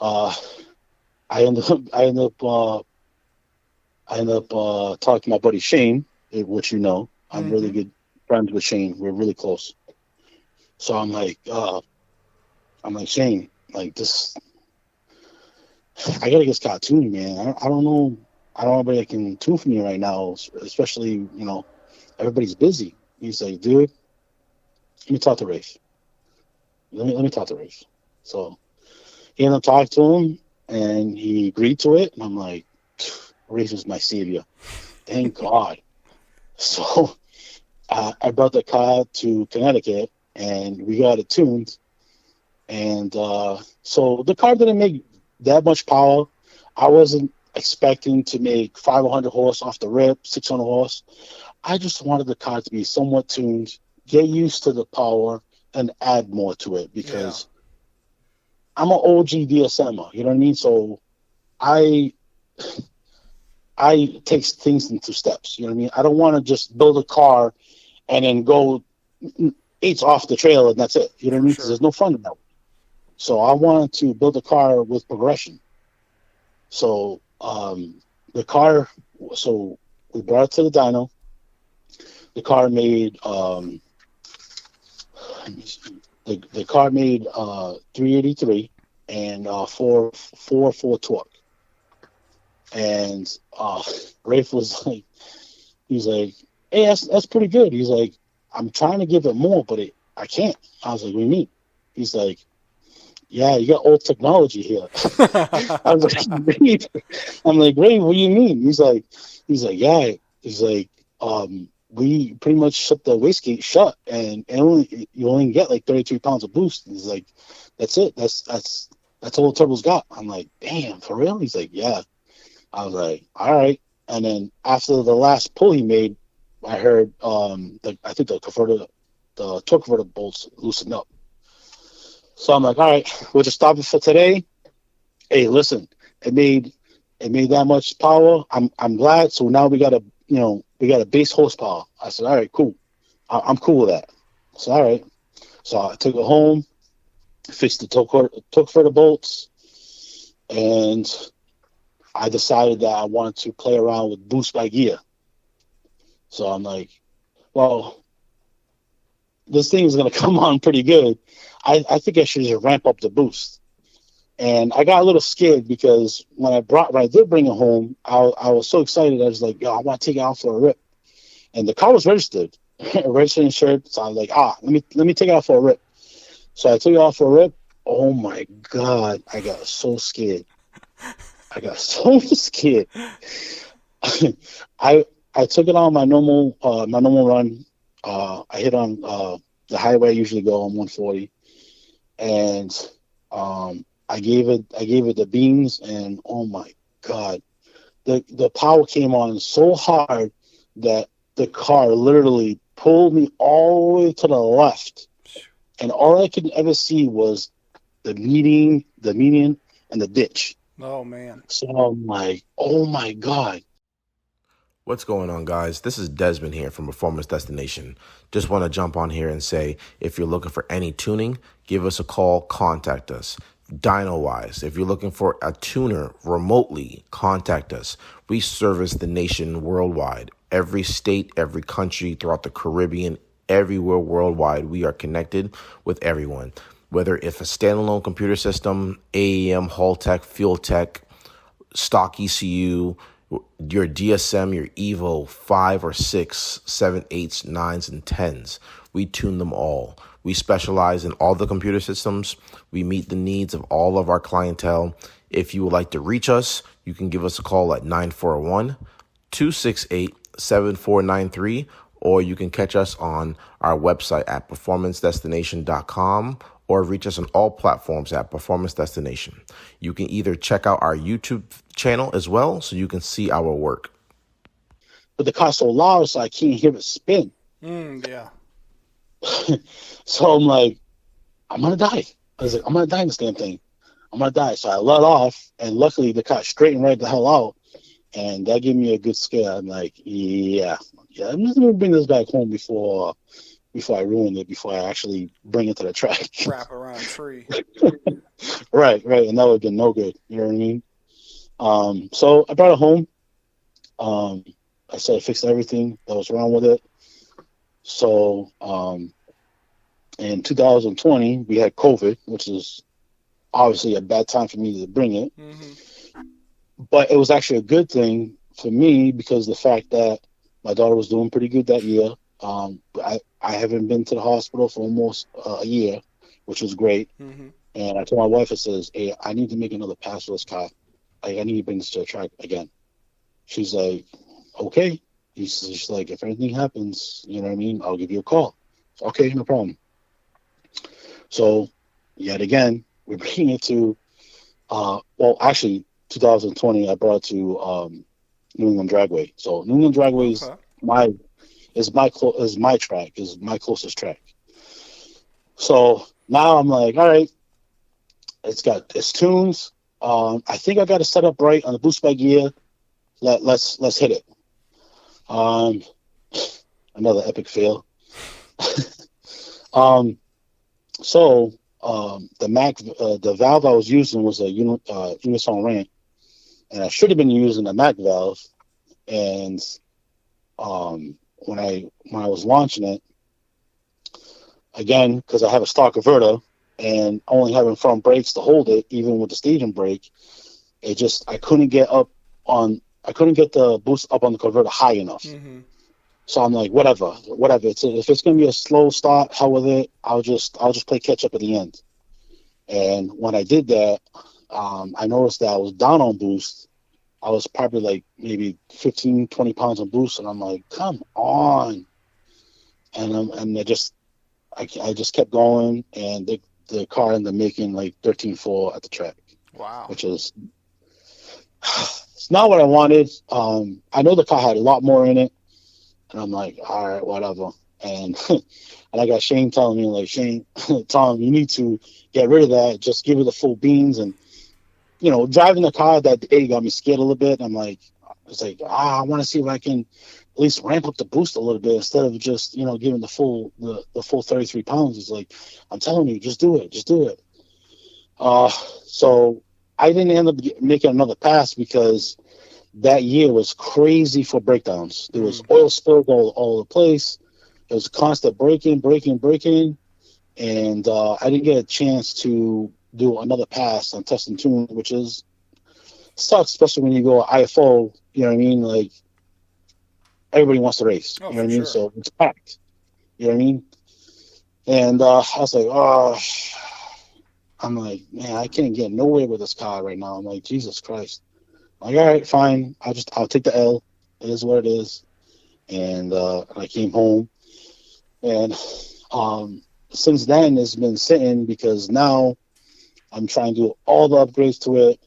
I ended up talking to my buddy Shane, which you know. I'm really good friends with Shane. We're really close. So I'm like Shane, like this. I gotta get this car tuned, man. I don't know. I don't know anybody that can tune for me right now, especially, everybody's busy. He's like, dude, let me talk to Rafe. Let me talk to Rafe. So he ended up talking to him, and he agreed to it. And I'm like, Rafe is my savior. Thank God. So I brought the car to Connecticut, and we got it tuned. And so the car didn't make that much power. I wasn't expecting to make 500 horse off the rip, 600 horse. I just wanted the car to be somewhat tuned, get used to the power, and add more to it, because I'm an OG DSMer, you know what I mean? So I take things into steps, you know what I mean? I don't want to just build a car and then go eights off the trail and that's it, you know what I mean? Because there's no fun in that. So I wanted to build a car with progression. So the car, so we brought it to the dyno. The car made the car made 383 and 4 torque. And Rafe was like, he's like, hey, that's pretty good. He's like, I'm trying to give it more, but I can't. I was like, what do you mean? He's like, yeah, you got old technology here. I was like, Rafe. I'm like, Rafe, what do you mean? He's like, yeah. He's like, we pretty much shut the wastegate shut, and you only get like 33 pounds of boost. He's like, that's it. That's all the turbo's got. I'm like, damn, for real? He's like, yeah. I was like, all right. And then after the last pull he made, I heard I think the torque converter bolts loosened up. So I'm like, all right, we'll just stop it for today. Hey, listen, it made that much power. I'm glad. So now we got a base horsepower. I said, all right, cool. I'm cool with that. So all right. So I took it home, fixed the torque converter bolts, and I decided that I wanted to play around with boost by gear. So I'm like, well, this thing is going to come on pretty good. I think I should just ramp up the boost. And I got a little scared because when I did bring it home, I was so excited. I was like, yo, I want to take it out for a rip. And the car was registered, registered insured. So I was like, let me take it out for a rip. So I took it out for a rip. Oh my God, I got so scared. I took it on my normal run. I hit on the highway I usually go on 140, and I gave it the beans, and oh my God, the power came on so hard that the car literally pulled me all the way to the left, and all I could ever see was the median, and the ditch. Oh man! So I'm like, oh my God. What's going on, guys? This is Desmond here from Performance Destination. Just want to jump on here and say, if you're looking for any tuning, give us a call, contact us. Dyno-wise, if you're looking for a tuner remotely, contact us. We service the nation worldwide. Every state, every country throughout the Caribbean, everywhere worldwide, we are connected with everyone. Whether if a standalone computer system, AEM, Hall Tech, Field Tech, stock ECU, your DSM, your Evo 5 or 6, 7, 8s, 9s, and 10s. We tune them all. We specialize in all the computer systems. We meet the needs of all of our clientele. If you would like to reach us, you can give us a call at 941-268-7493, or you can catch us on our website at performancedestination.com, or reach us on all platforms at Performance Destination. You can either check out our YouTube channel as well, so you can see our work. But the car's so loud, so I can't hear it spin. Yeah. So I'm like, I'm going to die. I was like, I'm going to die in this damn thing. I'm going to die. So I let off, and luckily the car straightened right the hell out, and that gave me a good scare. I'm like, yeah, I'm just going to bring this back home before I ruin it, before I actually bring it to the track. Wrap around a tree. Right, and that would have been no good. You know what I mean? So I brought it home. I said I fixed everything that was wrong with it. So in 2020, we had COVID, which is obviously a bad time for me to bring it. Mm-hmm. But it was actually a good thing for me because the fact that my daughter was doing pretty good that year. I haven't been to the hospital for almost a year, which was great. Mm-hmm. And I told my wife, I says, hey, I need to make another pass for this car. Like, I need to bring this to the track again. She's like, okay. She's like, if anything happens, you know what I mean, I'll give you a call. Okay, no problem. So, yet again, we're bringing it to, well, actually, 2020, I brought it to New England Dragway. So New England Dragway is my track, is my closest track. So now I'm like, all right, it's got its tunes. I think I got it set up right on the boost by gear. Let's hit it. Another epic fail. The valve I was using was a unison ramp, and I should have been using a Mac valve. And when I was launching it, again, because I have a stock converter and only having front brakes to hold it, even with the staging brake, I couldn't get the boost up on the converter high enough. Mm-hmm. So I'm like, whatever. If it's gonna be a slow start, hell with it. I'll just play catch up at the end. And when I did that, I noticed that I was down on boost. I was probably like maybe 15, 20 pounds on boost, and I'm like, come on. And I just kept going, and the car ended up making like 13.4 at the track. Wow. Which is it's not what I wanted. I know the car had a lot more in it, and I'm like, all right, whatever. And and I got Shane telling me, like, Shane, Tom, you need to get rid of that. Just give it the full beans. And driving the car that day got me scared a little bit. I'm like, I want to see if I can at least ramp up the boost a little bit instead of just, giving the full 33 pounds. It's like, I'm telling you, just do it. So I didn't end up making another pass because that year was crazy for breakdowns. There was oil spilled all over the place. It was constant braking. And I didn't get a chance to do another pass on test and tune, which sucks, especially when you go IFO, you know what I mean? Like, everybody wants to race, you know what I mean? Sure. So it's packed, you know what I mean? And I was like, I'm like, man, I can't get nowhere with this car right now. I'm like, Jesus Christ. I'm like, all right, fine. I'll take the L. It is what it is. And I came home. And since then, it's been sitting because now I'm trying to do all the upgrades to it.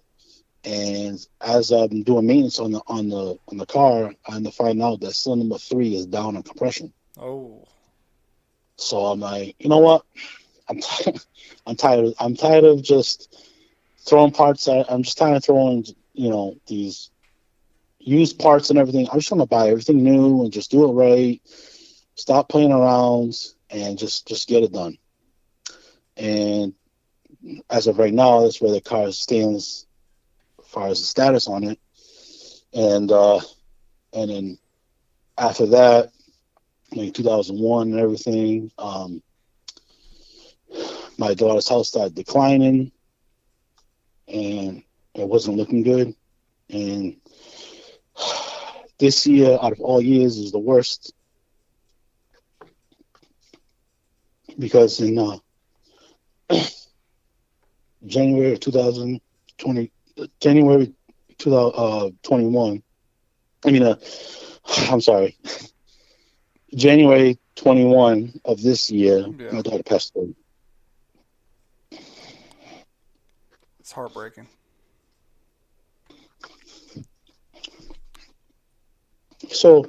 And as I'm doing maintenance on the car, I'm to find out that cylinder number 3 is down on compression. Oh. So I'm like, you know what? I'm tired of just throwing parts at. I'm just tired of throwing, these used parts and everything. I'm just trying to buy everything new and just do it right. Stop playing around and just get it done. And as of right now, that's where the car stands as far as the status on it. And then after that, like 2001 and everything, my daughter's health started declining, and it wasn't looking good. And this year, out of all years, is the worst, because in January 2021, January 21 of this year, my daughter passed away. It's heartbreaking. So,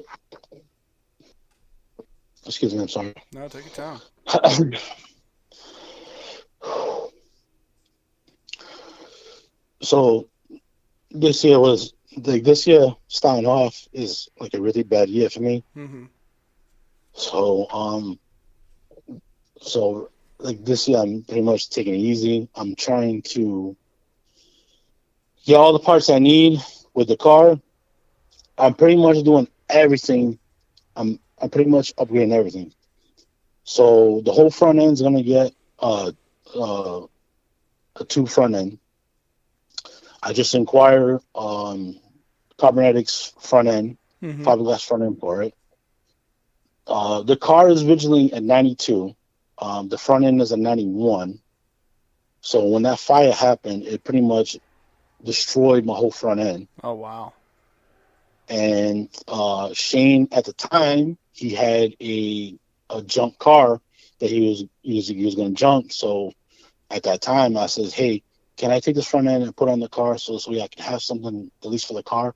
excuse me, I'm sorry. No, take your time. So this year was like this year starting off is like a really bad year for me. Mm-hmm. So so like this year I'm pretty much taking it easy. I'm trying to get all the parts I need with the car. I'm pretty much doing everything. I'm pretty much upgrading everything. So the whole front end is gonna get a tube front end. I just inquired cybernetics front end, Mm-hmm. fiberglass front end for it. The car is originally a 92. The front end is a 91. So when that fire happened, it pretty much destroyed my whole front end. Oh, wow. And Shane, at the time, he had a junk car that he was going to junk. So at that time, I said, "Hey, can I take this front end and put it on the car so I can have something at least for the car?"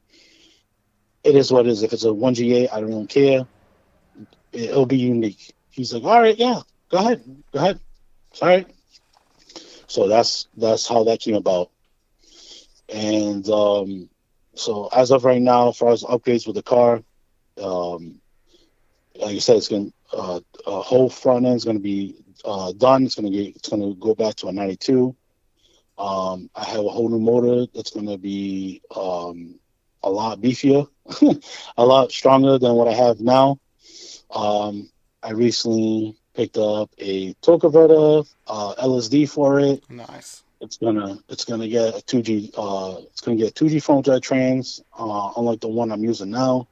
It is what it is. If it's a 1GA, I don't care. It'll be unique. He's like, "All right, yeah, go ahead. It's all right." So that's how that came about. And so as of right now, as far as upgrades with the car, like I said, it's going a whole front end is going to be done. It's going to go back to a 92. I have a whole new motor that's going to be a lot beefier, a lot stronger than what I have now. I recently picked up a torque converter, LSD for it. Nice. It's gonna get a 2G 2G front drive trans, unlike the one I'm using now.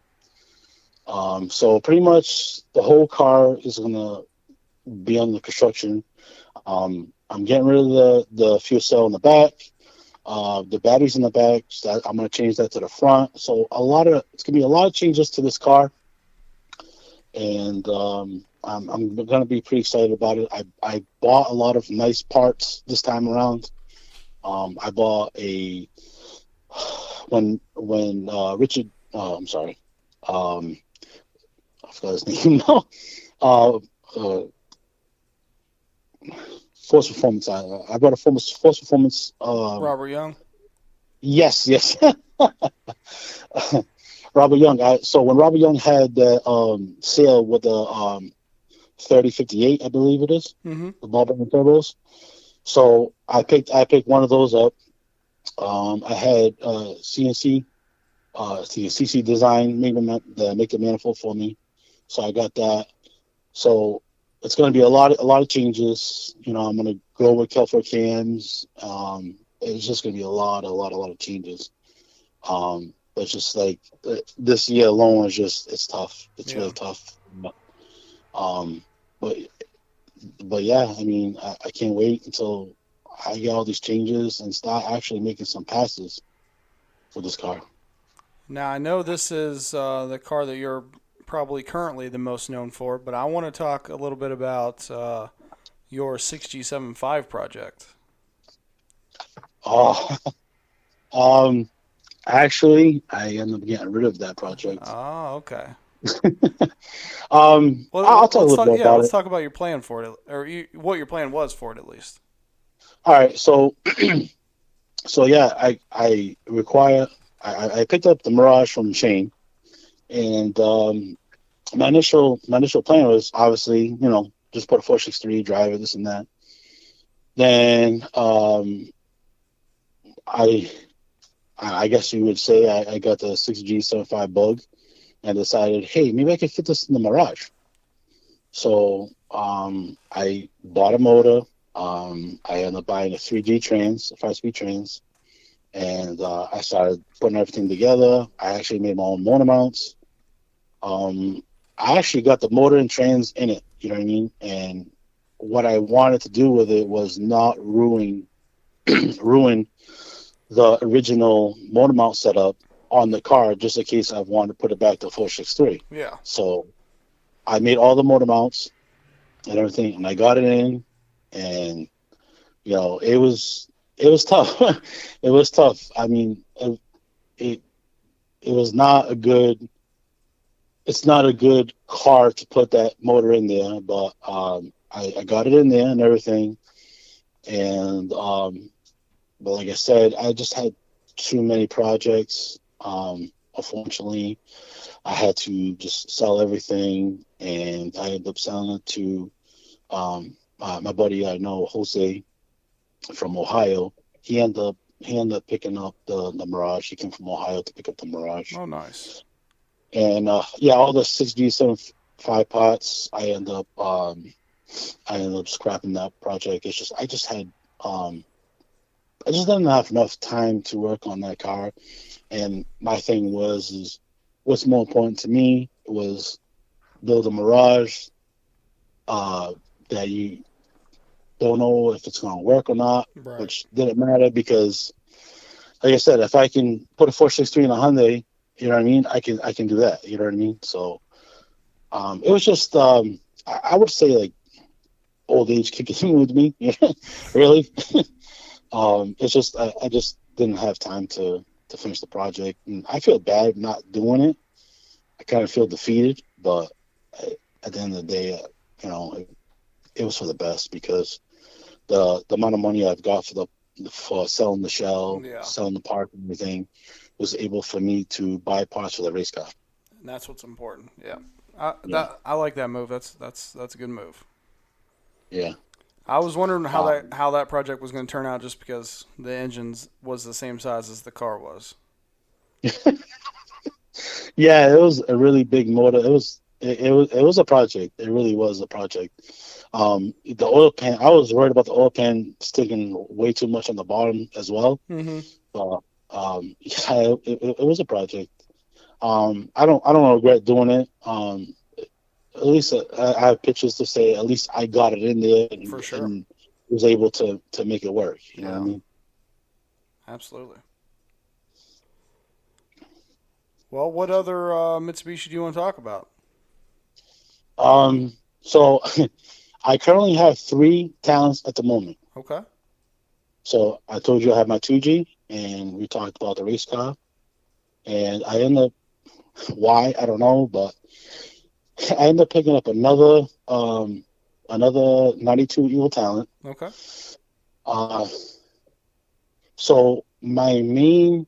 So pretty much the whole car is gonna be under construction. I'm getting rid of the fuel cell in the back. The batteries in the back, so I'm gonna change that to the front. So it's gonna be a lot of changes to this car, and I'm gonna be pretty excited about it. I bought a lot of nice parts this time around. I bought when Richard, I'm sorry, I forgot his name now. Force Performance. I bought a Force Performance. Robert Young. Yes. Robert Young. So when Robert Young had the sale with the 3058, I believe it is, Mm-hmm. the ball bearing turbos. So I picked one of those up. I had CNC Design make the manifold for me, so I got that. So it's going to be a lot of changes. I'm going to go with Kelfer cams. It's just going to be a lot of changes. It's just like this year alone is it's tough. It's really tough. But yeah, I mean, I can't wait until I get all these changes and start actually making some passes for this car. Now, I know this is the car that you're probably currently the most known for, but I want to talk a little bit about your 6G75 project. Actually, I ended up getting rid of that project. Oh, okay. I'll talk a little bit about it. Let's talk about your plan for it, or what your plan was for it, at least. All right, so yeah, I picked up the Mirage from Shane, and my initial plan was obviously just put a 463 driver, this and that. Then I guess you would say I got the 6G75 bug and decided, hey, maybe I could fit this in the Mirage. So I bought a motor. I ended up buying a 3G trans, a 5-speed trans, and I started putting everything together. I actually made my own motor mounts. I actually got the motor and trans in it, you know what I mean? And what I wanted to do with it was not ruin the original motor mount setup on the car, just in case I wanted to put it back to 463. Yeah. So I made all the motor mounts and everything, and I got it in, and it was tough. It was tough. I mean, it was not a good. It's not a good car to put that motor in there, but I got it in there and everything, and But like I said, I just had too many projects. Unfortunately, I had to just sell everything, and I ended up selling it to my buddy I know, Jose from Ohio. He ended up picking up the Mirage. He came from Ohio to pick up the Mirage. Oh, nice. And all the 6G75 pots, I ended up scrapping that project. It's just I just didn't have enough time to work on that car. And my thing is what's more important to me was build a Mirage that you don't know if it's going to work or not, Right. which didn't matter because, like I said, if I can put a 463 in a Hyundai, you know what I mean, I can do that. You know what I mean? So it was just I would say like old age kicking in with me, really. It's just I just didn't have time to finish the project, and I feel bad not doing it. I kind of feel defeated, but at the end of the day, it was for the best because the amount of money I've got for selling the shell, Yeah. selling the part, and everything was able for me to buy parts for the race car. And that's what's important. Yeah. Yeah. I like that move. That's a good move. Yeah. I was wondering how that project was going to turn out, just because the engines was the same size as the car was. Yeah, it was a really big motor. It was a project. It really was a project. The oil pan. I was worried about the oil pan sticking way too much on the bottom as well. Mm-hmm. But yeah, it was a project. I don't regret doing it. At least I have pictures to say at least I got it in there and, For sure. and was able to make it work. You know what I mean? Absolutely. Well, what other Mitsubishi do you want to talk about? So I currently have 3 talents at the moment. Okay. So I told you I have my 2G, and we talked about the race car, and I end up why I don't know, but I end up picking up another 92 Evil Talent. Okay. So my main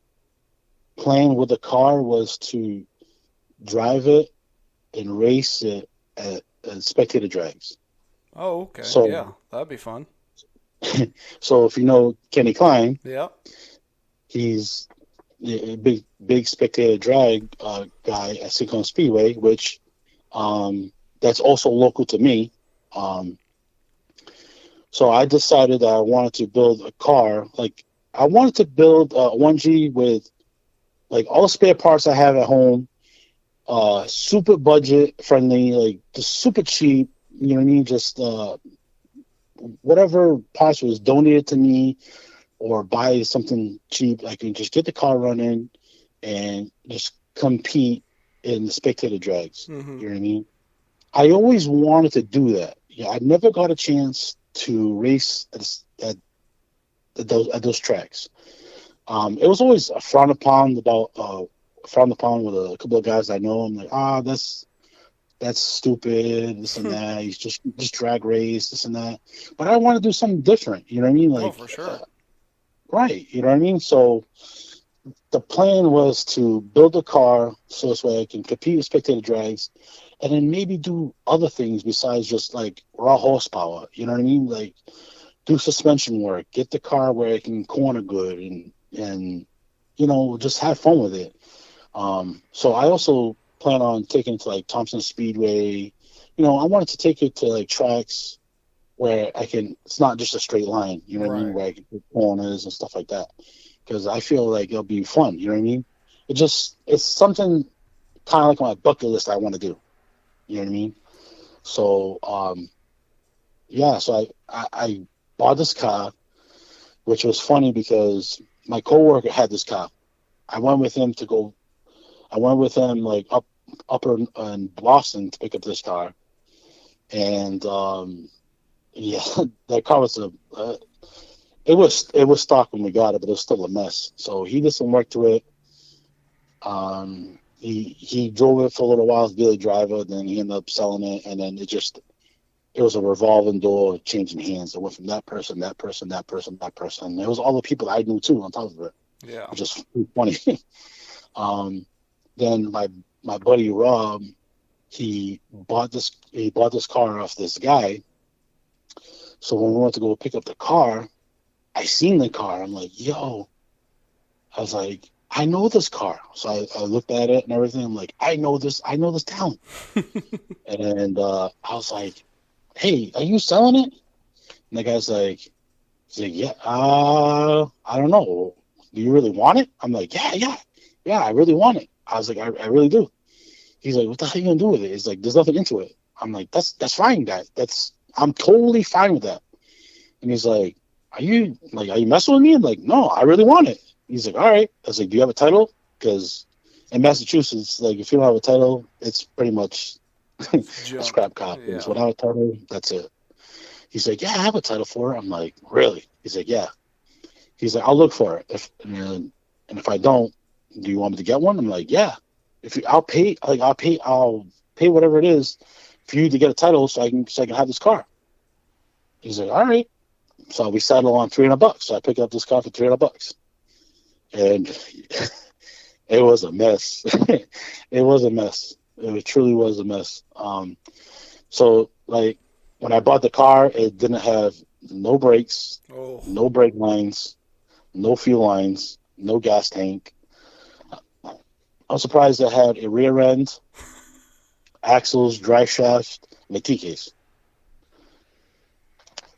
plan with the car was to drive it and race it at spectator drags. Oh, okay. So- yeah, that'd be fun. So if you know Kenny Klein, Yeah. he's a big spectator drag guy at Silicon Speedway, which that's also local to me. So I decided that I wanted to build a car. Like I wanted to build a 1G with like all the spare parts I have at home, super budget friendly, like just super cheap. You know what I mean? Just whatever parts was donated to me, or buy something cheap. I can just get the car running and just compete in the spectator drags. Mm-hmm. You know what I mean? I always wanted to do that. Yeah, I never got a chance to race at those tracks. It was always frowned upon with a couple of guys I know. I'm like, that's stupid, this and that. He's just drag race, this and that. But I want to do something different. You know what I mean? Like, for sure. Right. You know what I mean? So the plan was to build a car so this way I can compete with spectator drags, and then maybe do other things besides just like raw horsepower. You know what I mean? Like do suspension work, get the car where it can corner good, and just have fun with it. So I also plan on taking it to like Thompson Speedway. I wanted to take it to like tracks where it's not just a straight line, you know what I mean, Right. where I can put corners and stuff like that. Because I feel like it'll be fun, you know what I mean? It's something kind of like my bucket list I want to do. You know what I mean? So, so I bought this car, which was funny because my coworker had this car. I went with him like up in Boston to pick up this car. And, that car was it was stock when we got it, but it was still a mess. So he did some work to it. He drove it for a little while as daily driver, then he ended up selling it, and then it it was a revolving door changing hands. It went from that person, that person, that person, that person. It was all the people I knew too on top of it. Yeah. Which is funny. Then my buddy Rob, he bought this car off this guy. So when we went to go pick up the car, I seen the car. I'm like, yo. I was like, I know this car. So I looked at it and everything. I'm like, I know this town. And I was like, hey, are you selling it? And the guy's like, yeah, I don't know. Do you really want it? I'm like, yeah, I really want it. I was like, I really do. He's like, what the hell are you gonna do with it? He's like, there's nothing into it. I'm like, that's fine, guy. I'm totally fine with that. And he's like, are you messing with me? I'm like, no, I really want it. He's like, all right. I was like, do you have a title? Because in Massachusetts, like, if you don't have a title, it's pretty much a scrap copy. Yeah. So without a title, that's it. He's like, yeah, I have a title for it. I'm like, really? He's like, yeah. He's like, I'll look for it. And if I don't, do you want me to get one? I'm like, yeah. I'll pay whatever it is for you to get a title so I can have this car. He's like, all right. So we settle on $300. So I pick up this car for $300. And it was a mess. It was a mess. It truly was a mess. So like when I bought the car, it didn't have no brakes, no brake lines, no fuel lines, no gas tank. I was surprised it had a rear end, axles, drive shaft, and a T-case.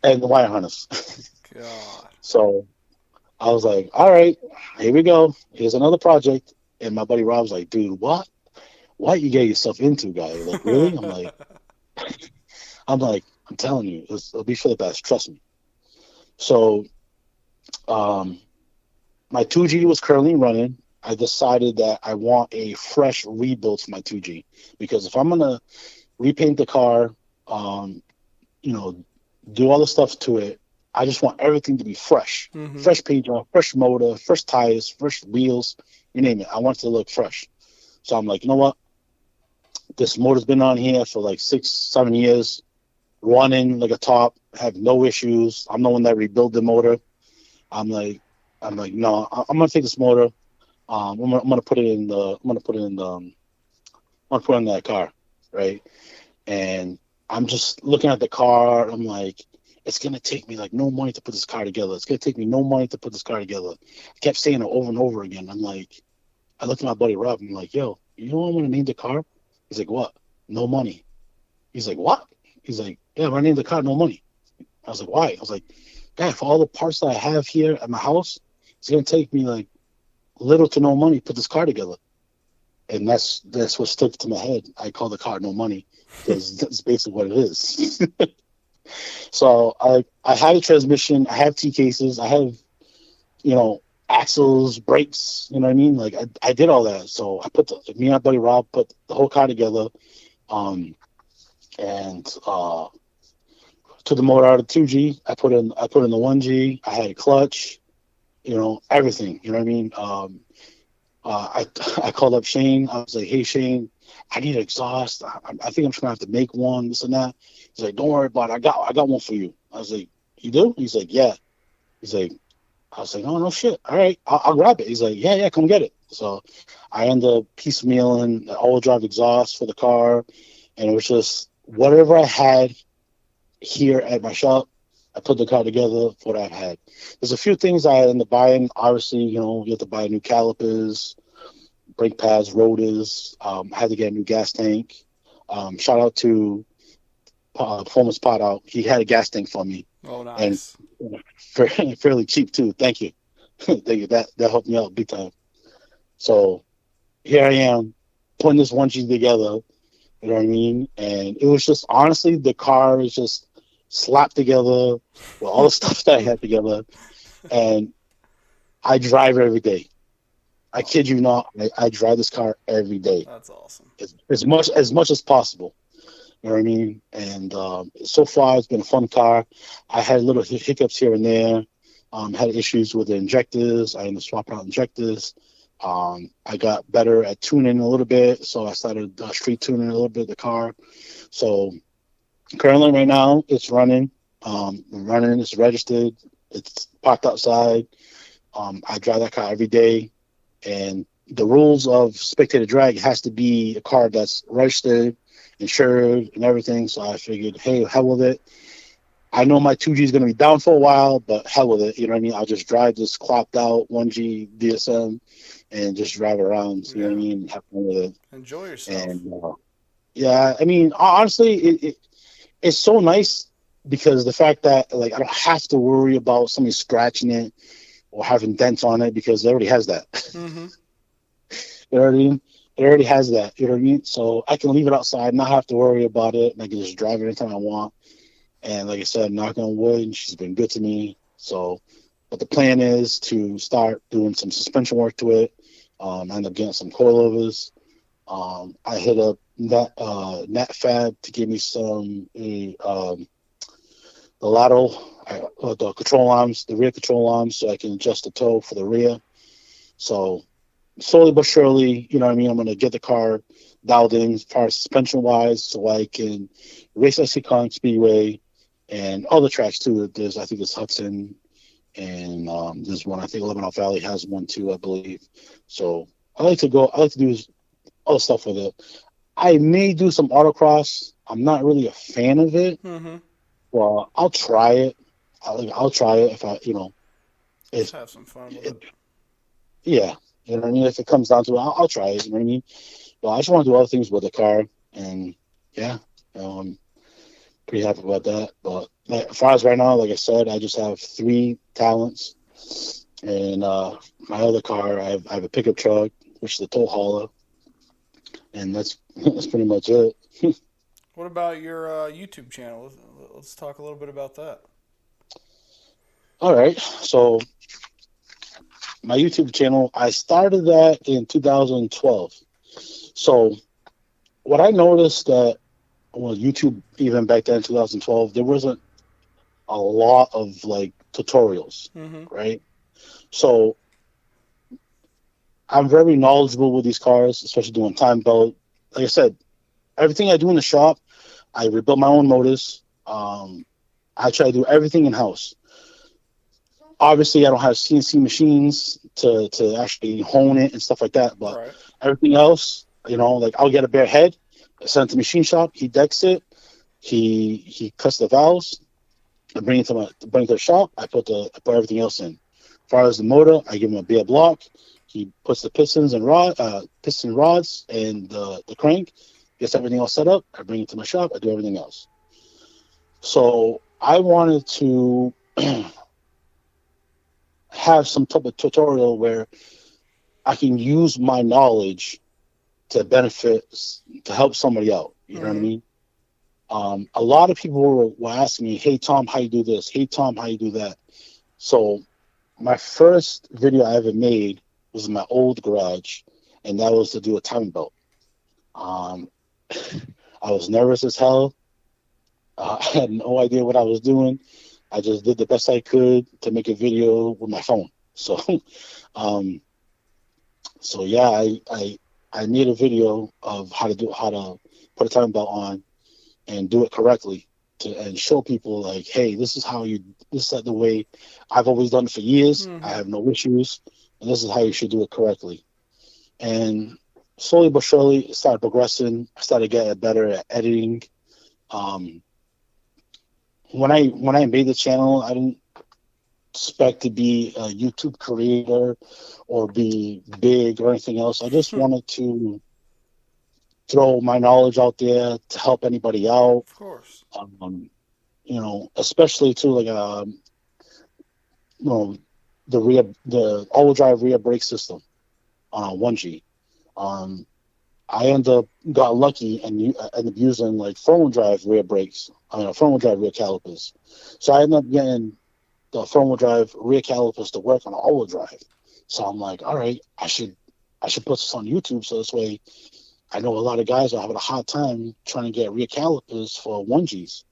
And the wire harness. God. So I was like, all right, here we go. Here's another project. And my buddy Rob's like, dude, what you get yourself into, guy? Like, really? I'm like, I'm telling you, it'll be for the best. Trust me. So my 2G was currently running. I decided that I want a fresh rebuild for my 2G. Because if I'm going to repaint the car, do all the stuff to it, I just want everything to be fresh. Mm-hmm. Fresh paint job, fresh motor, fresh tires, fresh wheels, you name it. I want it to look fresh. So I'm like, you know what? This motor's been on here for like 6-7 years, running like a top, have no issues. I'm the one that rebuilt the motor. I'm like, no, I'm gonna take this motor. I'm gonna put it in that car, right? And I'm just looking at the car. I'm like, it's going to take me like no money to put this car together. It's going to take me no money to put this car together. I kept saying it over and over again. I'm like, I looked at my buddy Rob. I'm like, yo, you know what I'm going to name the car? He's like, what? No money. He's like, what? He's like, yeah, I'm going to name the car No Money. I was like, why? I was like, yeah, for all the parts that I have here at my house, it's going to take me like little to no money to put this car together. And that's what stuck to my head. I call the car No Money because that's basically what it is. So I have a transmission, I have T-cases, I have, axles, brakes, you know what I mean? Like I did all that. So I me and my buddy Rob put the whole car together, and took the motor out of the 2G. I put in the 1G. I had a clutch, everything, you know what I mean? I called up Shane. I was like, hey Shane, I need an exhaust. I think I'm just gonna have to make one, this and that. He's like, don't worry about it. I got one for you. I was like, you do? He's like, yeah. He's like, I was like, oh, no shit. All right, I'll grab it. He's like, yeah, come get it. So I ended up piecemealing the all-wheel drive exhaust for the car, and it was just whatever I had here at my shop, I put the car together for what I had. There's a few things I ended up buying. Obviously, you have to buy new calipers, brake pads, rotors. I had to get a new gas tank. Shout out to Performance Pot Out. He had a gas tank for me. Oh, nice. And fairly cheap too. Thank you. Thank you. That helped me out big time. So here I am putting this 1G together. You know what I mean? And it was just, honestly, the car is just slapped together with all the stuff that I had together. And I drive every day. I kid you not, I drive this car every day. That's awesome. As much as possible. You know what I mean? And so far, it's been a fun car. I had little hiccups here and there. Had issues with the injectors. I ended up swapping out injectors. I got better at tuning a little bit, so I started street tuning a little bit of the car. So Currently, right now, it's running. Running. It's registered. It's parked outside. I drive that car every day, and the rules of spectator drag has to be a car that's registered, insured, and everything. So I figured, hey, hell with it. I know my 2G is going to be down for a while, but hell with it. You know what I mean? I'll just drive this clopped out 1G DSM and just drive around. You know what I mean? Have fun with it. Enjoy yourself. And yeah, I mean, honestly, it's so nice because the fact that like I don't have to worry about somebody scratching it or having dents on it because it already has that. Mm-hmm. You know what I mean? It already has that. You know what I mean? So I can leave it outside, not have to worry about it, and I can just drive it anytime I want. And like I said, knock on wood, she's been good to me. So, but the plan is to start doing some suspension work to it. End up getting some coilovers. I hit up Net Fab to give me some the lateral, the control arms, the rear control arms, so I can adjust the toe for the rear. So slowly but surely, you know what I mean, I'm going to get the car dialed in as far as suspension wise, so I can race SC Con Speedway and other tracks too. I think it's Hudson, and there's one, I think Lebanon Valley has one too, I believe. So I like to do other stuff with it. I may do some autocross. I'm not really a fan of it. Mm-hmm. Well, I'll try it. I'll try it if I, Just have some fun with it. Yeah, you know what I mean. If it comes down to it, I'll try it. You know what I mean. But I just want to do other things with the car, and yeah, I'm pretty happy about that. But as far as right now, like I said, I just have 3 talents, and my other car, I have a pickup truck, which is a tow hauler, and that's pretty much it. What about your YouTube channel? Let's talk a little bit about that. All right, so my YouTube channel, I started that in 2012. So what I noticed that, well, YouTube, even back then in 2012, there wasn't a lot of like tutorials, right? So I'm very knowledgeable with these cars, especially doing time belt. Like I said, everything I do in the shop, I rebuild my own motors. I try to do everything in house. Obviously, I don't have CNC machines to actually hone it and stuff like that. But everything else, like I'll get a bare head, send it to the machine shop. He decks it. He cuts the valves. I bring it to the shop. I put everything else in. As far as the motor, I give him a bare block. He puts the pistons and piston rods and the crank. Gets everything all set up. I bring it to my shop. I do everything else. So I wanted to have some type of tutorial where I can use my knowledge to to help somebody out. You know what I mean? A lot of people were asking me, hey, Tom, how you do this? Hey, Tom, how you do that? So my first video I ever made was in my old garage, and that was to do a timing belt. I was nervous as hell. I had no idea what I was doing. I just did the best I could to make a video with my phone. So, yeah, I made a video of how to put a timing belt on and do it correctly and show people like, hey, this is the way I've always done it for years. I have no issues, and this is how you should do it correctly. And slowly but surely, it started progressing. I started getting better at editing. When I made the channel, I didn't expect to be a YouTube creator or be big or anything else. I just wanted to throw my knowledge out there to help anybody out. Of course. Especially too, like the all-wheel drive rear brake system on 1G. I got lucky and ended up using like front-wheel drive rear brakes. Front-wheel drive rear calipers. So I ended up getting the front-wheel drive rear calipers to work on all-wheel drive. So I'm like, all right, I should put this on YouTube so this way I know a lot of guys are having a hard time trying to get rear calipers for 1Gs.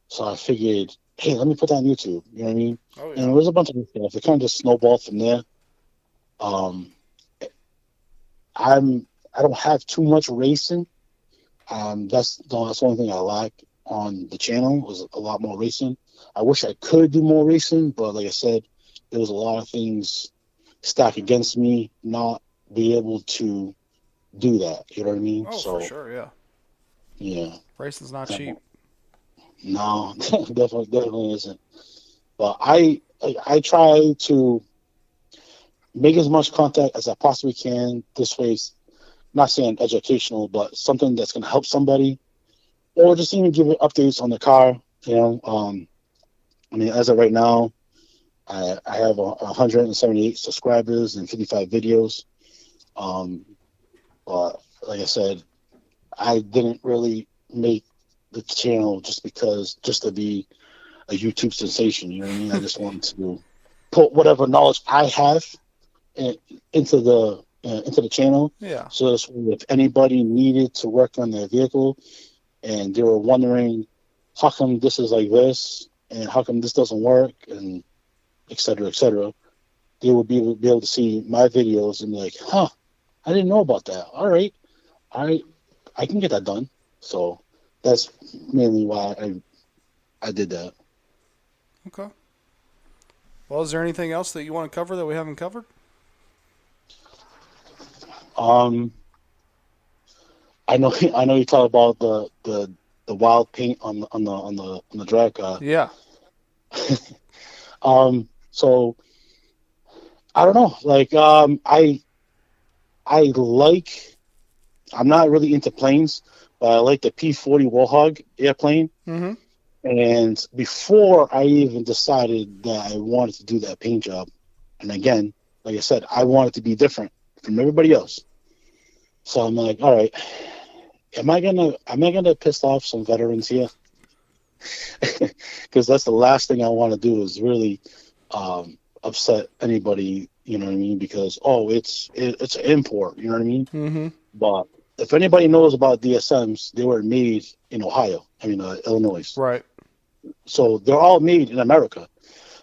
So I figured, hey, let me put that on YouTube. You know what I mean? Oh, yeah. And it was a bunch of stuff. It kind of just snowballed from there. I don't have too much racing. That's the only thing I lack. on the channel was a lot more racing. I wish I could do more racing, but like I said, there was a lot of things stacked against me not be able to do that. You know what I mean? Oh, So, for sure, yeah. Yeah. Racing's not cheap. No, definitely isn't. But I try to make as much contact as I possibly can. This way, not saying educational, but something that's going to help somebody, or just even give updates on the car. You know, I mean, as of right now, I have 178 subscribers and 55 videos. But like I said, I didn't really make the channel just to be a YouTube sensation. You know what I mean? I just wanted to put whatever knowledge I have into the channel. Yeah. So if anybody needed to work on their vehicle and they were wondering how come this is like this and how come this doesn't work and et cetera, they would be able to see my videos and be like, huh, I didn't know about that. All right, I can get that done. So that's mainly why I did that. Okay. Well, is there anything else that you want to cover that we haven't covered? I know you talk about the wild paint on the drag car. Yeah. So I don't know. Like I'm not really into planes, but I like the P-40 Warthog airplane. Mm-hmm. And before I even decided that I wanted to do that paint job, and again, like I said, I wanted to be different from everybody else. So I'm like, all right, am I gonna piss off some veterans here? Because that's the last thing I want to do is really upset anybody. You know what I mean? Because it's an import. You know what I mean? Mm-hmm. But if anybody knows about DSMs, they were made in Ohio. I mean, Illinois. Right. So they're all made in America.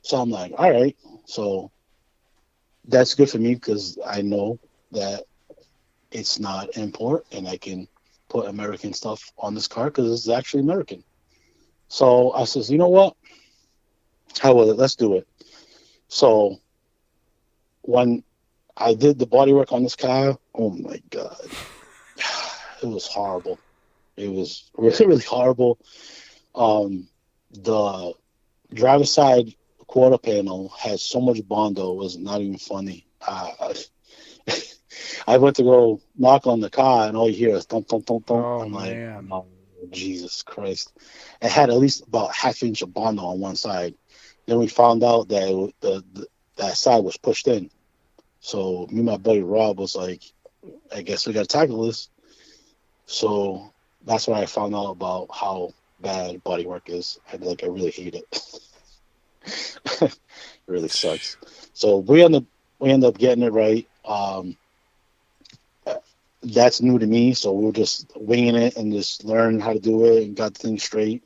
So I'm like, all right. So that's good for me because I know that it's not import and I can put American stuff on this car because it's actually American. So I says, you know what? How will it? Let's do it. So when I did the bodywork on this car, oh my God, it was horrible. It was really, really horrible. The driver's side quarter panel had so much Bondo, it was not even funny. I went to go knock on the car, and all you hear is thump, thump, thump, thump. Oh, I'm like, man. oh, Jesus Christ. It had at least about half-inch of Bondo on one side. Then we found out that that side was pushed in. So me and my buddy Rob was like, I guess we got to tackle this. So that's when I found out about how bad bodywork is. I really hate it. It really sucks. So we end up getting it right. That's new to me, so we were just winging it and just learning how to do it and got the thing straight.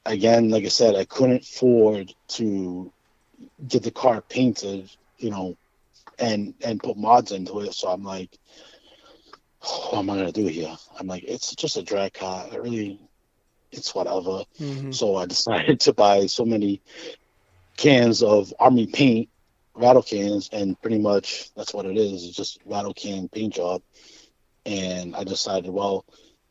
Again, like I said, I couldn't afford to get the car painted, and put mods into it. So I'm like, what am I gonna do here? I'm like, it's just a drag car. It's whatever. Mm-hmm. So I decided to buy so many cans of Army paint, rattle cans, and pretty much that's what it is. It's just rattle can paint job. And I decided, well,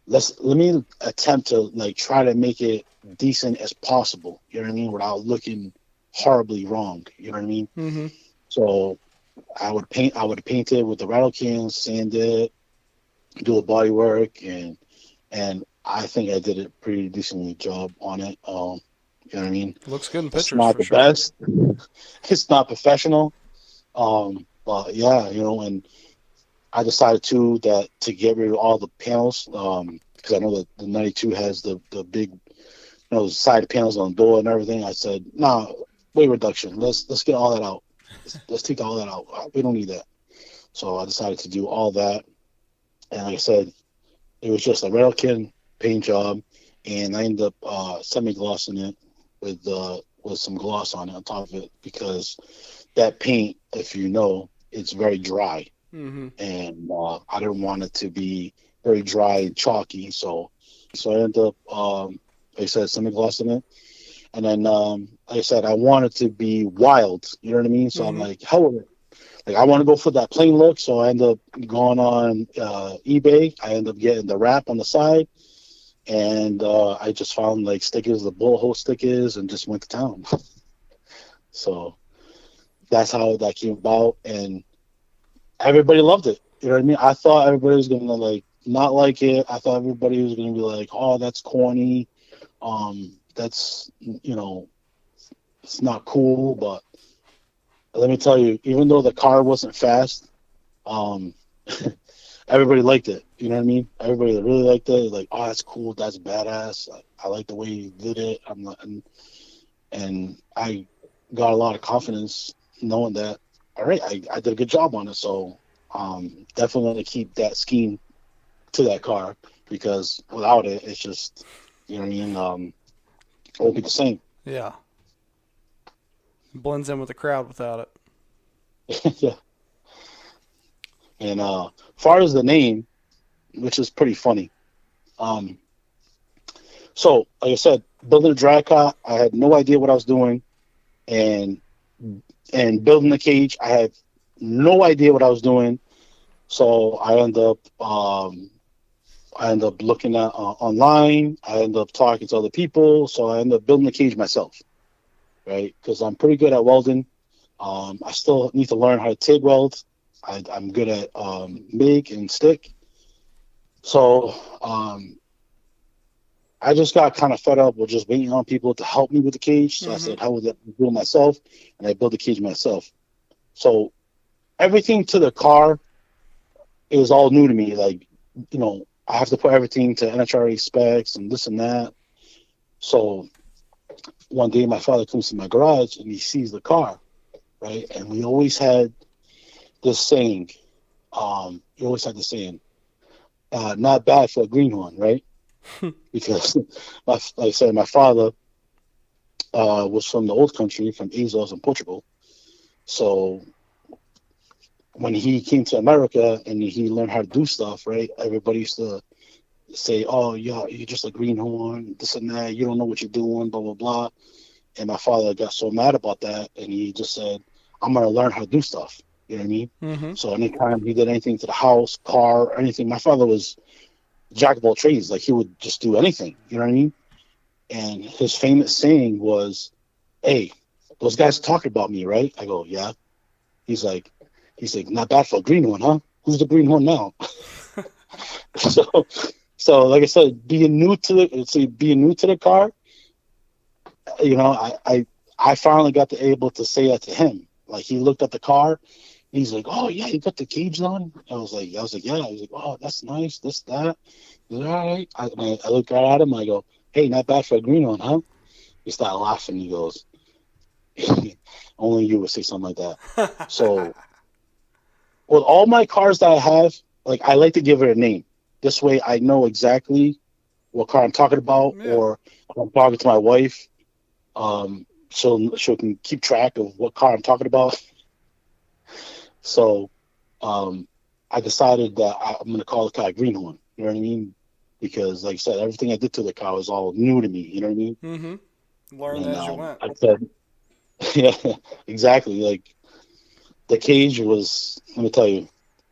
let me attempt to try to make it decent as possible. You know what I mean? Without looking horribly wrong. You know what I mean? Mm-hmm. So I would paint it with the rattle cans, sand it, do a body work, and I think I did a pretty decent job on it. You know what I mean? Looks good in pictures. It's not for the sure. best. It's not professional. But yeah, and I decided to get rid of all the panels because I know that the 92 has the big side panels on the door and everything. I said, nah, weight reduction. Let's get all that out. Let's take all that out. We don't need that. So I decided to do all that. And like I said, it was just a rattle can paint job, and I ended up semi-glossing it with some gloss on it on top of it because that paint, if you know, it's very dry. Mm-hmm. And I didn't want it to be very dry and chalky, so So I ended up, like I said, semi-glossing it. And then, like I said, I wanted to be wild. You know what I mean? So I'm like, hell with it. Like, I want to go for that plain look. So I end up going on eBay. I end up getting the wrap on the side. And I just found, like, stickers, the bullet hole stickers, and just went to town. So that's how that came about. And everybody loved it. You know what I mean? I thought everybody was going to, like, not like it. I thought everybody was going to be like, oh, that's corny. That's, you know, it's not cool. But let me tell you, even though the car wasn't fast, everybody liked it. You know what I mean? Everybody really liked it. Like, oh, that's cool. That's badass. I like the way you did it. And I got a lot of confidence knowing that, all right, I did a good job on it. So definitely want to keep that scheme to that car, because without it, it's just, you know what I mean? It won't be the same. Yeah. Blends in with the crowd without it. Yeah. And far as the name, which is pretty funny. So, like I said, building a drag car, I had no idea what I was doing. And building the cage, I had no idea what I was doing. So I end up looking at online. I end up talking to other people. So I end up building the cage myself, right? Because I'm pretty good at welding. I still need to learn how to TIG weld. I'm good at MIG and stick. So I just got kind of fed up with just waiting on people to help me with the cage. So I said, how would I do it myself? And I built the cage myself. So everything to the car is all new to me. Like, you know, I have to put everything to NHRA specs and this and that. So one day my father comes to my garage and he sees the car, right? And we always had this saying, not bad for a greenhorn, right? Because, like I said, my father was from the old country, from Azores in Portugal. So when he came to America and he learned how to do stuff, right, everybody used to say, oh, yeah, you're just a greenhorn, this and that, you don't know what you're doing, blah, blah, blah. And my father got so mad about that, and he just said, I'm going to learn how to do stuff. You know what I mean? Mm-hmm. So anytime he did anything to the house, car, or anything, my father was jack of all trades. Like, he would just do anything. You know what I mean? And his famous saying was, hey, those guys talking about me, right? I go, yeah. He's like, not bad for a greenhorn, huh? Who's the greenhorn now? So like I said, being new to the car, you know, I finally got to able to say that to him. Like, he looked at the car, he's like, oh yeah, you got the cage on? I was like, yeah. He's like, oh, that's nice, this, that. He's like, all right. I look right at him, I go, hey, not bad for a greenhorn, huh? He started laughing. He goes, only you would say something like that. So with all my cars that I have, like, I like to give it a name. This way I know exactly what car I'm talking about, or if I'm talking to my wife, so she can keep track of what car I'm talking about. So I decided that I'm going to call the car Greenhorn. You know what I mean? Because, like I said, everything I did to the car was all new to me. You know what I mean? Mm-hmm. Learn as you went. I said, yeah, exactly. Like, the cage was, let me tell you,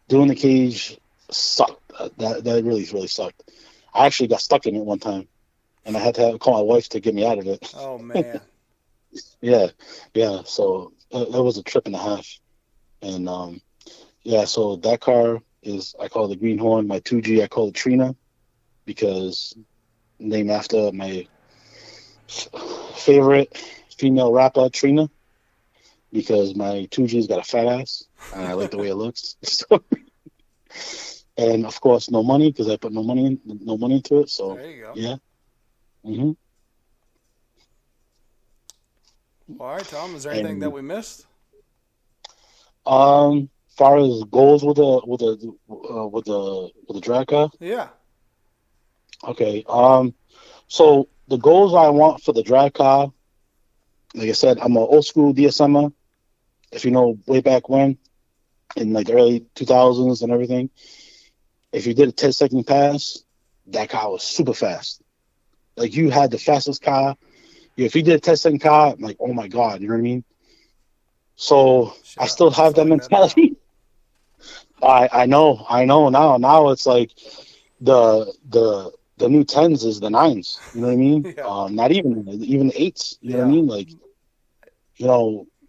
doing the cage sucked. That really, really sucked. I actually got stuck in it one time, and I had to call my wife to get me out of it. Oh, man. Yeah. So it was a trip and a half. And, so that car is, I call it the Greenhorn. My 2G, I call it Trina, because named after my favorite female rapper, Trina, because my 2G's got a fat ass, and I like the way it looks. So, and of course, no money, because I put no money into it. So there you go. Yeah. Mm-hmm. All right, Tom. Is there anything that we missed? Far as goals with the drag car. Yeah. Okay. So the goals I want for the drag car, like I said, I'm an old school DSMer. If you know, way back when, in like the early 2000s and everything, if you did a 10-second pass, that car was super fast. Like, you had the fastest car. If you did a 10-second car, I'm like, oh my God, you know what I mean? So I still have that mentality. I know now. Now it's like the new 10s is the 9s. You know what I mean? Yeah. Not even the 8s. You know what I mean? Like,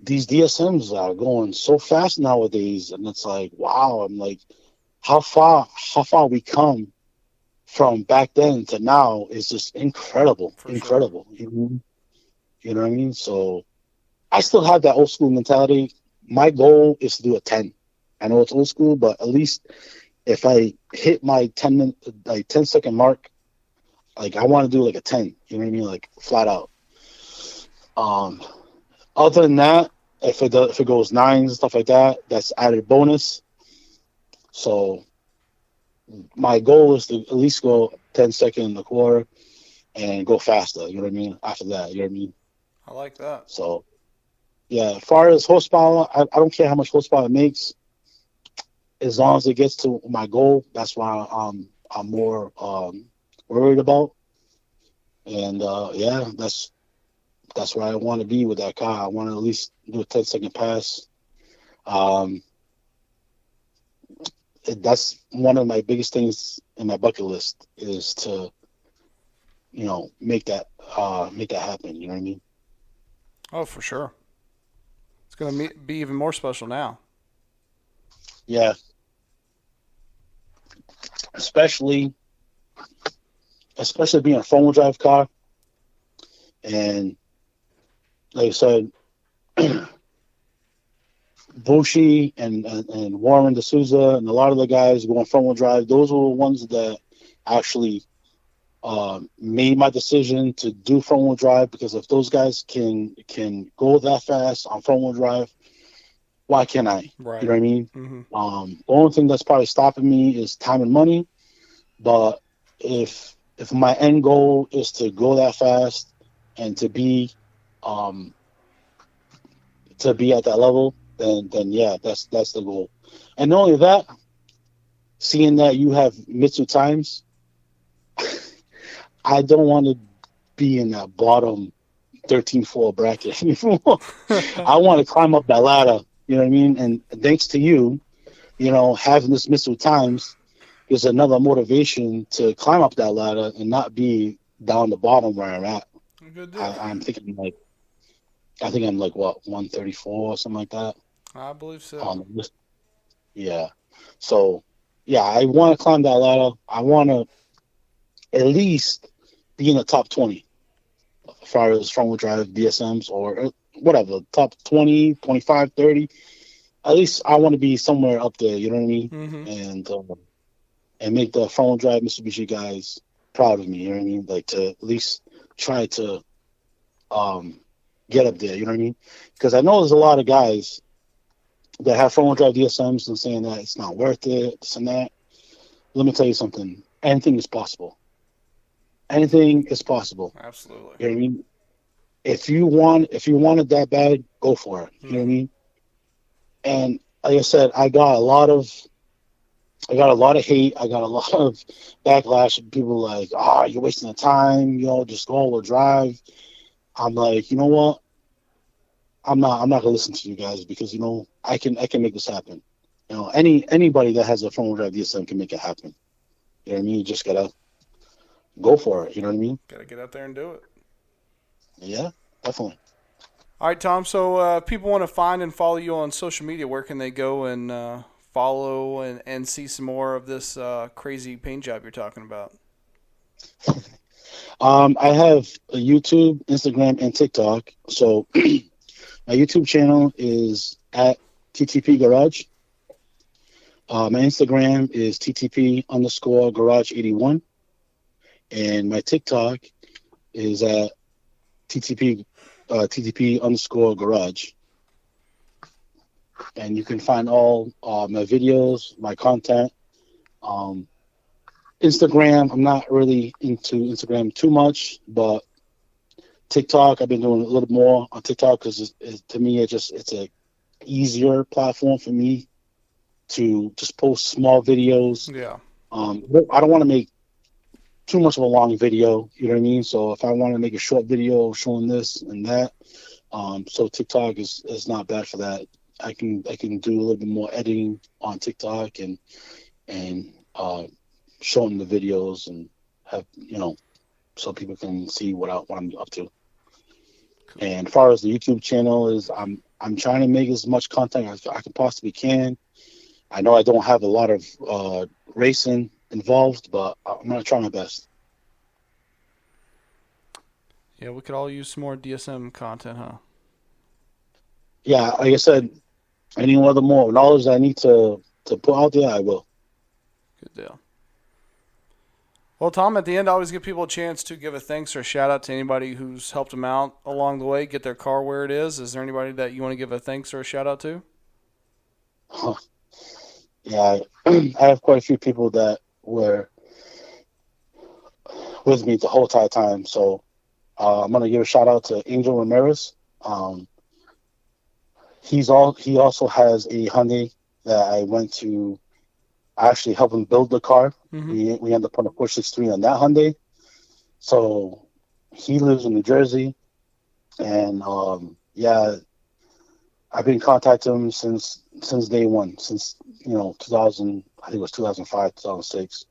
these DSMs are going so fast nowadays, and it's like, wow. I'm like, how far we come from back then to now is just incredible. Incredible. Sure. You know what I mean? So I still have that old school mentality. My goal is to do a 10. I know it's old school, but at least if I hit my 10-second mark, like, I want to do like a 10. You know what I mean? Like, flat out. Other than that, if it goes 9s and stuff like that, that's added bonus. So my goal is to at least go 10-second in the quarter and go faster. You know what I mean? After that, you know what I mean? I like that. So, yeah, as far as horsepower, I don't care how much horsepower it makes. As long as it gets to my goal, that's why I'm more worried about. And, yeah, that's where I want to be with that car. I want to at least do a 10-second pass. That's one of my biggest things in my bucket list, is to, make that happen. You know what I mean? Oh, for sure. It's going to be even more special now. Yeah. Especially being a front-wheel drive car. And like I said, Bushi and Warren D'Souza and a lot of the guys going front-wheel drive, those were the ones that actually made my decision to do front-wheel drive, because if those guys can go that fast on front-wheel drive, why can't I? Right. You know what I mean? Mm-hmm. The only thing that's probably stopping me is time and money. But if my end goal is to go that fast and to be at that level, then yeah, that's the goal. And not only that, seeing that you have MitsuTimes, I don't want to be in that bottom 13-4 bracket anymore. I want to climb up that ladder. You know what I mean? And thanks to you, having this MitsuTimes is another motivation to climb up that ladder and not be down the bottom where I'm at. Good deal. I think I'm like, what, 134 or something like that? I believe so. Yeah. So, yeah, I want to climb that ladder. I want to at least be in the top 20 as far as front-wheel drive DSMs or whatever, top 20, 25, 30. At least I want to be somewhere up there, you know what I mean? Mm-hmm. And make the front-wheel drive Mitsubishi guys proud of me, you know what I mean? Like, to at least try to get up there, you know what I mean? Because I know there's a lot of guys that have front-wheel drive DSMs and saying that it's not worth it, this and that. Let me tell you something. Anything is possible. Anything is possible. Absolutely. You know what I mean? If you want it that bad, go for it. You know what I mean? And like I said, I got a lot of hate. I got a lot of backlash. People like, you're wasting the time. Just go all-wheel drive. I'm like, you know what? I'm not gonna listen to you guys, because I can make this happen. Anybody that has a front-wheel drive DSM can make it happen. You know what I mean? You just gotta go for it. You know what I mean? Gotta get out there and do it. Yeah, definitely. All right, Tom. So people want to find and follow you on social media. Where can they go and follow and see some more of this crazy paint job you're talking about? I have a YouTube, Instagram, and TikTok. So my YouTube channel is at TTP Garage. My Instagram is TTP_Garage81. And my TikTok is at TTP_Garage. And you can find all my videos, my content. Instagram, I'm not really into Instagram too much, but TikTok, I've been doing a little more on TikTok, because to me, it's a easier platform for me to just post small videos. Yeah. I don't want to make too much of a long video. You know what I mean? So if I want to make a short video showing this and that, so TikTok is not bad for that. I can do a little bit more editing on TikTok and shorten the videos and have, so people can see what I'm up to. Cool. And as far as the YouTube channel is, I'm trying to make as much content as I can possibly can. I know I don't have a lot of racing involved, but I'm gonna try my best. Yeah, we could all use some more DSM content, huh? Yeah, like I said, any other more knowledge that I need to put out there, I will. Good deal. Well, Tom, at the end, I always give people a chance to give a thanks or a shout out to anybody who's helped them out along the way, get their car where it is. Is there anybody that you want to give a thanks or a shout out to? Yeah, I have quite a few people that were with me the whole entire time. So I'm going to give a shout out to Angel Ramirez. He also has a Hyundai that I went to actually help him build the car. Mm-hmm. We ended up on a 463 on that Hyundai. So he lives in New Jersey, and I've been contacting him since day one, since 2000. I think it was 2005, 2006.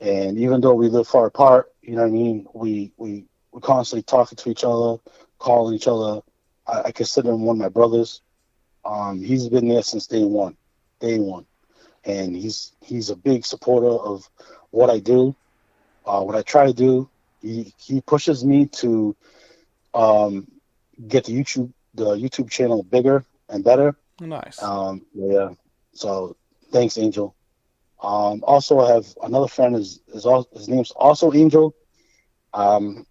And even though we live far apart, you know what I mean, we constantly talking to each other, calling each other. I consider him one of my brothers. He's been there since day one, and he's a big supporter of what I do, what I try to do. He pushes me to get the YouTube channel bigger and better. Nice. Yeah. So thanks, Angel. Also, I have another friend. His name's also Angel. I'm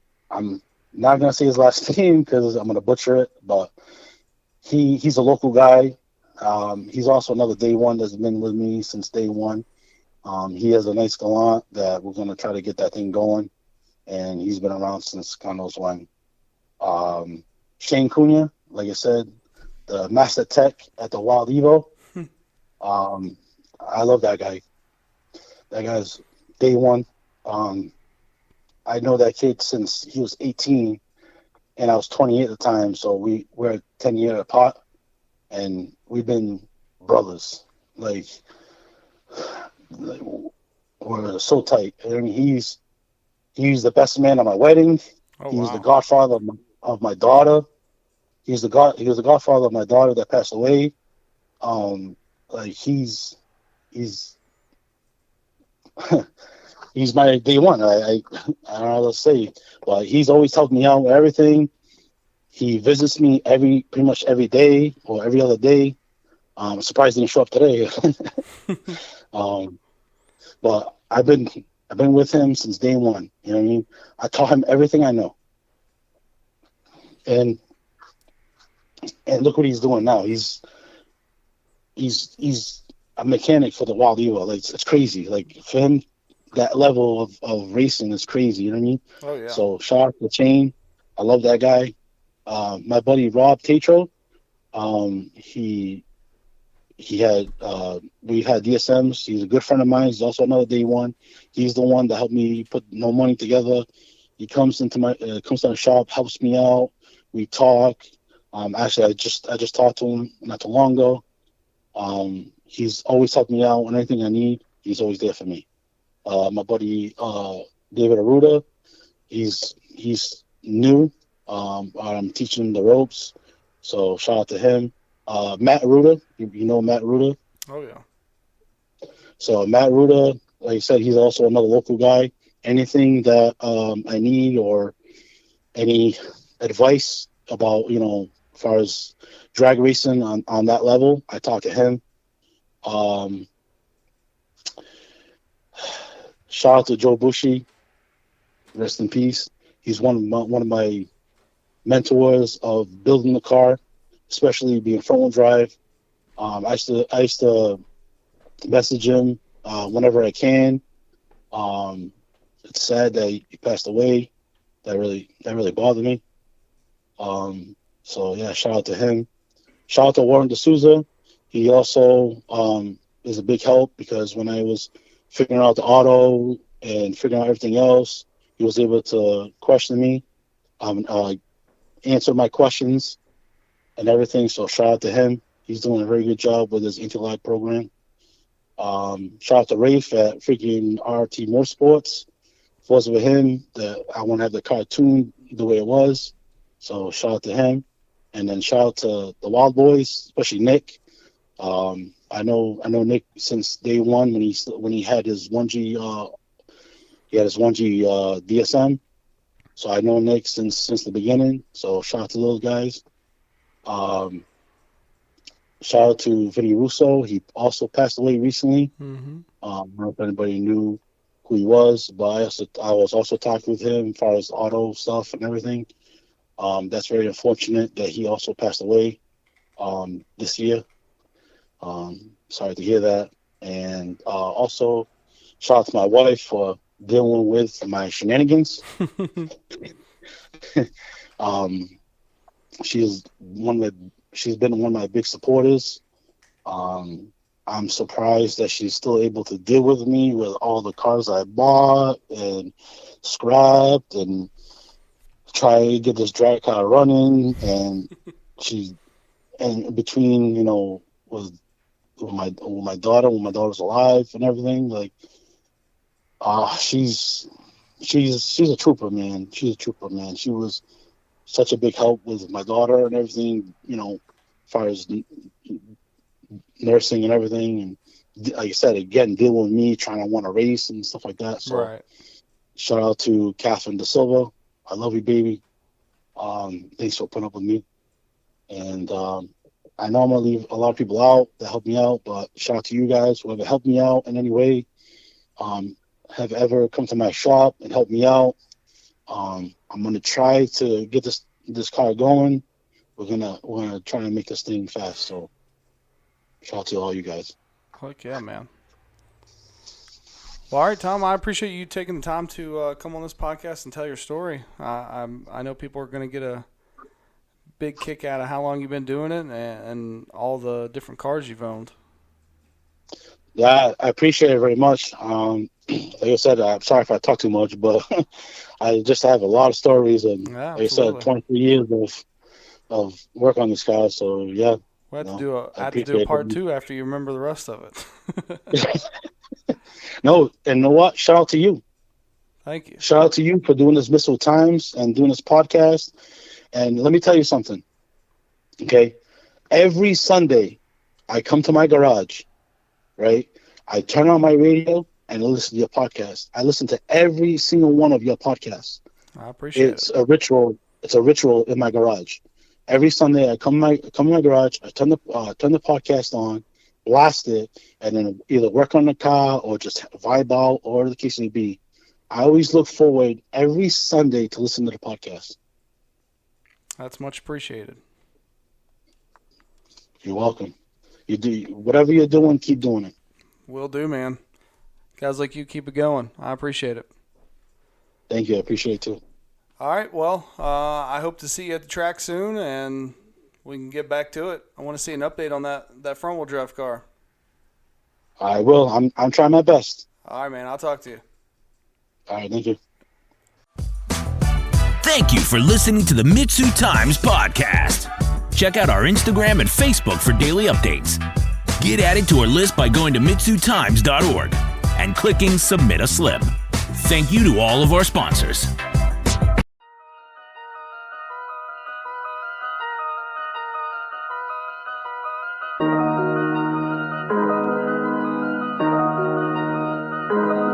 not gonna say his last name because I'm gonna butcher it, but he's a local guy. He's also another day one that's been with me since day one. He has a nice Galant that we're gonna try to get that thing going, and he's been around since God knows when. Shane Cunha, like I said, the Master Tech at the Wild Evo. I love that guy. That guy's day one. I know that kid since he was 18, and I was 28 at the time, so we're 10 years apart, and we've been brothers. Like we're so tight. I mean, he's the best man at my wedding. Oh, he's wow. the godfather of my daughter. He was the godfather of my daughter that passed away. Like he's he's my day one. I don't know how to say, but he's always helped me out with everything. He visits me pretty much every day or every other day. I'm surprised he didn't show up today. But I've been with him since day one. You know what I mean? I taught him everything I know. And look what he's doing now. He's a mechanic for the Wild Evo. Like it's crazy. Like for him, that level of racing is crazy. You know what I mean? Oh yeah. So shout out to Chain. I love that guy. My buddy Rob Tatro. We've had DSMs. He's a good friend of mine. He's also another day one. He's the one that helped me put no money together. He comes to the shop, helps me out. We talk. Actually, I just talked to him not too long ago. He's always helped me out on anything I need. He's always there for me. My buddy David Aruda, he's new. I'm teaching him the ropes, so shout out to him. Matt Aruda, you know Matt Aruda? Oh yeah. So Matt Aruda, like I said, he's also another local guy. Anything that I need or any advice about, as far as drag racing on that level, I talk to him. Shout out to Joe Bushy, rest in peace. He's one of my mentors of building the car, especially being front-wheel drive. I used to message him whenever I can. It's sad that he passed away. That really bothered me. So yeah, shout out to him. Shout out to Warren D'Souza. He also is a big help because when I was figuring out the auto and figuring out everything else. He was able to question me, answer my questions and everything. So shout out to him. He's doing a very good job with his Interlive program. Shout out to Rafe at freaking RT Motorsports. If it wasn't with him, I wouldn't have the car tuned the way it was. So shout out to him. And then shout out to the Wild Boys, especially Nick. I know Nick since day one when he had his 1G DSM. So I know Nick since the beginning. So shout out to those guys. Shout out to Vinny Russo. He also passed away recently. Mm-hmm. I don't know if anybody knew who he was, but I was also talking with him as far as auto stuff and everything. That's very unfortunate that he also passed away this year. Sorry to hear that. And also, shout out to my wife for dealing with my shenanigans. She's been one of my big supporters. I'm surprised that she's still able to deal with me with all the cars I bought and scrapped and try to get this drag car running. And between, with my daughter, when my daughter's alive and everything, like, she's a trooper, man. She's a trooper, man. She was such a big help with my daughter and everything, as far as nursing and everything. And like I said, again, dealing with me trying to want to race and stuff like that. So right. Shout out to Catherine Da Silva. I love you, baby. Thanks for putting up with me. And I know I'm going to leave a lot of people out that helped me out, but shout out to you guys, whoever helped me out in any way, have ever come to my shop and helped me out. I'm going to try to get this car going. We're gonna try to make this thing fast. So shout out to all you guys. Heck yeah, man. Well, all right, Tom, I appreciate you taking the time to come on this podcast and tell your story. I know people are going to get a big kick out of how long you've been doing it and all the different cars you've owned. Yeah, I appreciate it very much. Like I said, I'm sorry if I talk too much, but I just have a lot of stories, and yeah, like I said, 23 years of work on this car. So yeah, we'll have to do a part 2 after you remember the rest of it. No, and you know what? Shout out to you. Thank you. Shout out to you for doing this MitsuTimes and doing this podcast. And let me tell you something. Okay, every Sunday I come to my garage, right? I turn on my radio and listen to your podcast. I listen to every single one of your podcasts. I appreciate it. It's a ritual. It's a ritual in my garage. Every Sunday I come in my garage. I turn the podcast on, blast it, and then either work on the car or just vibe out, or the case may be. I always look forward every Sunday to listen to the podcast. That's much appreciated. You're welcome. You do whatever you're doing, keep doing it. Will do, man. Guys like you, keep it going. I appreciate it. Thank you. I appreciate it too. All right. Well, I hope to see you at the track soon, and we can get back to it. I want to see an update on that front-wheel drive car. I will. I'm trying my best. All right, man. I'll talk to you. All right. Thank you. Thank you for listening to the MitsuTimes podcast. Check out our Instagram and Facebook for daily updates. Get added to our list by going to MitsuTimes.org and clicking Submit a Slip. Thank you to all of our sponsors.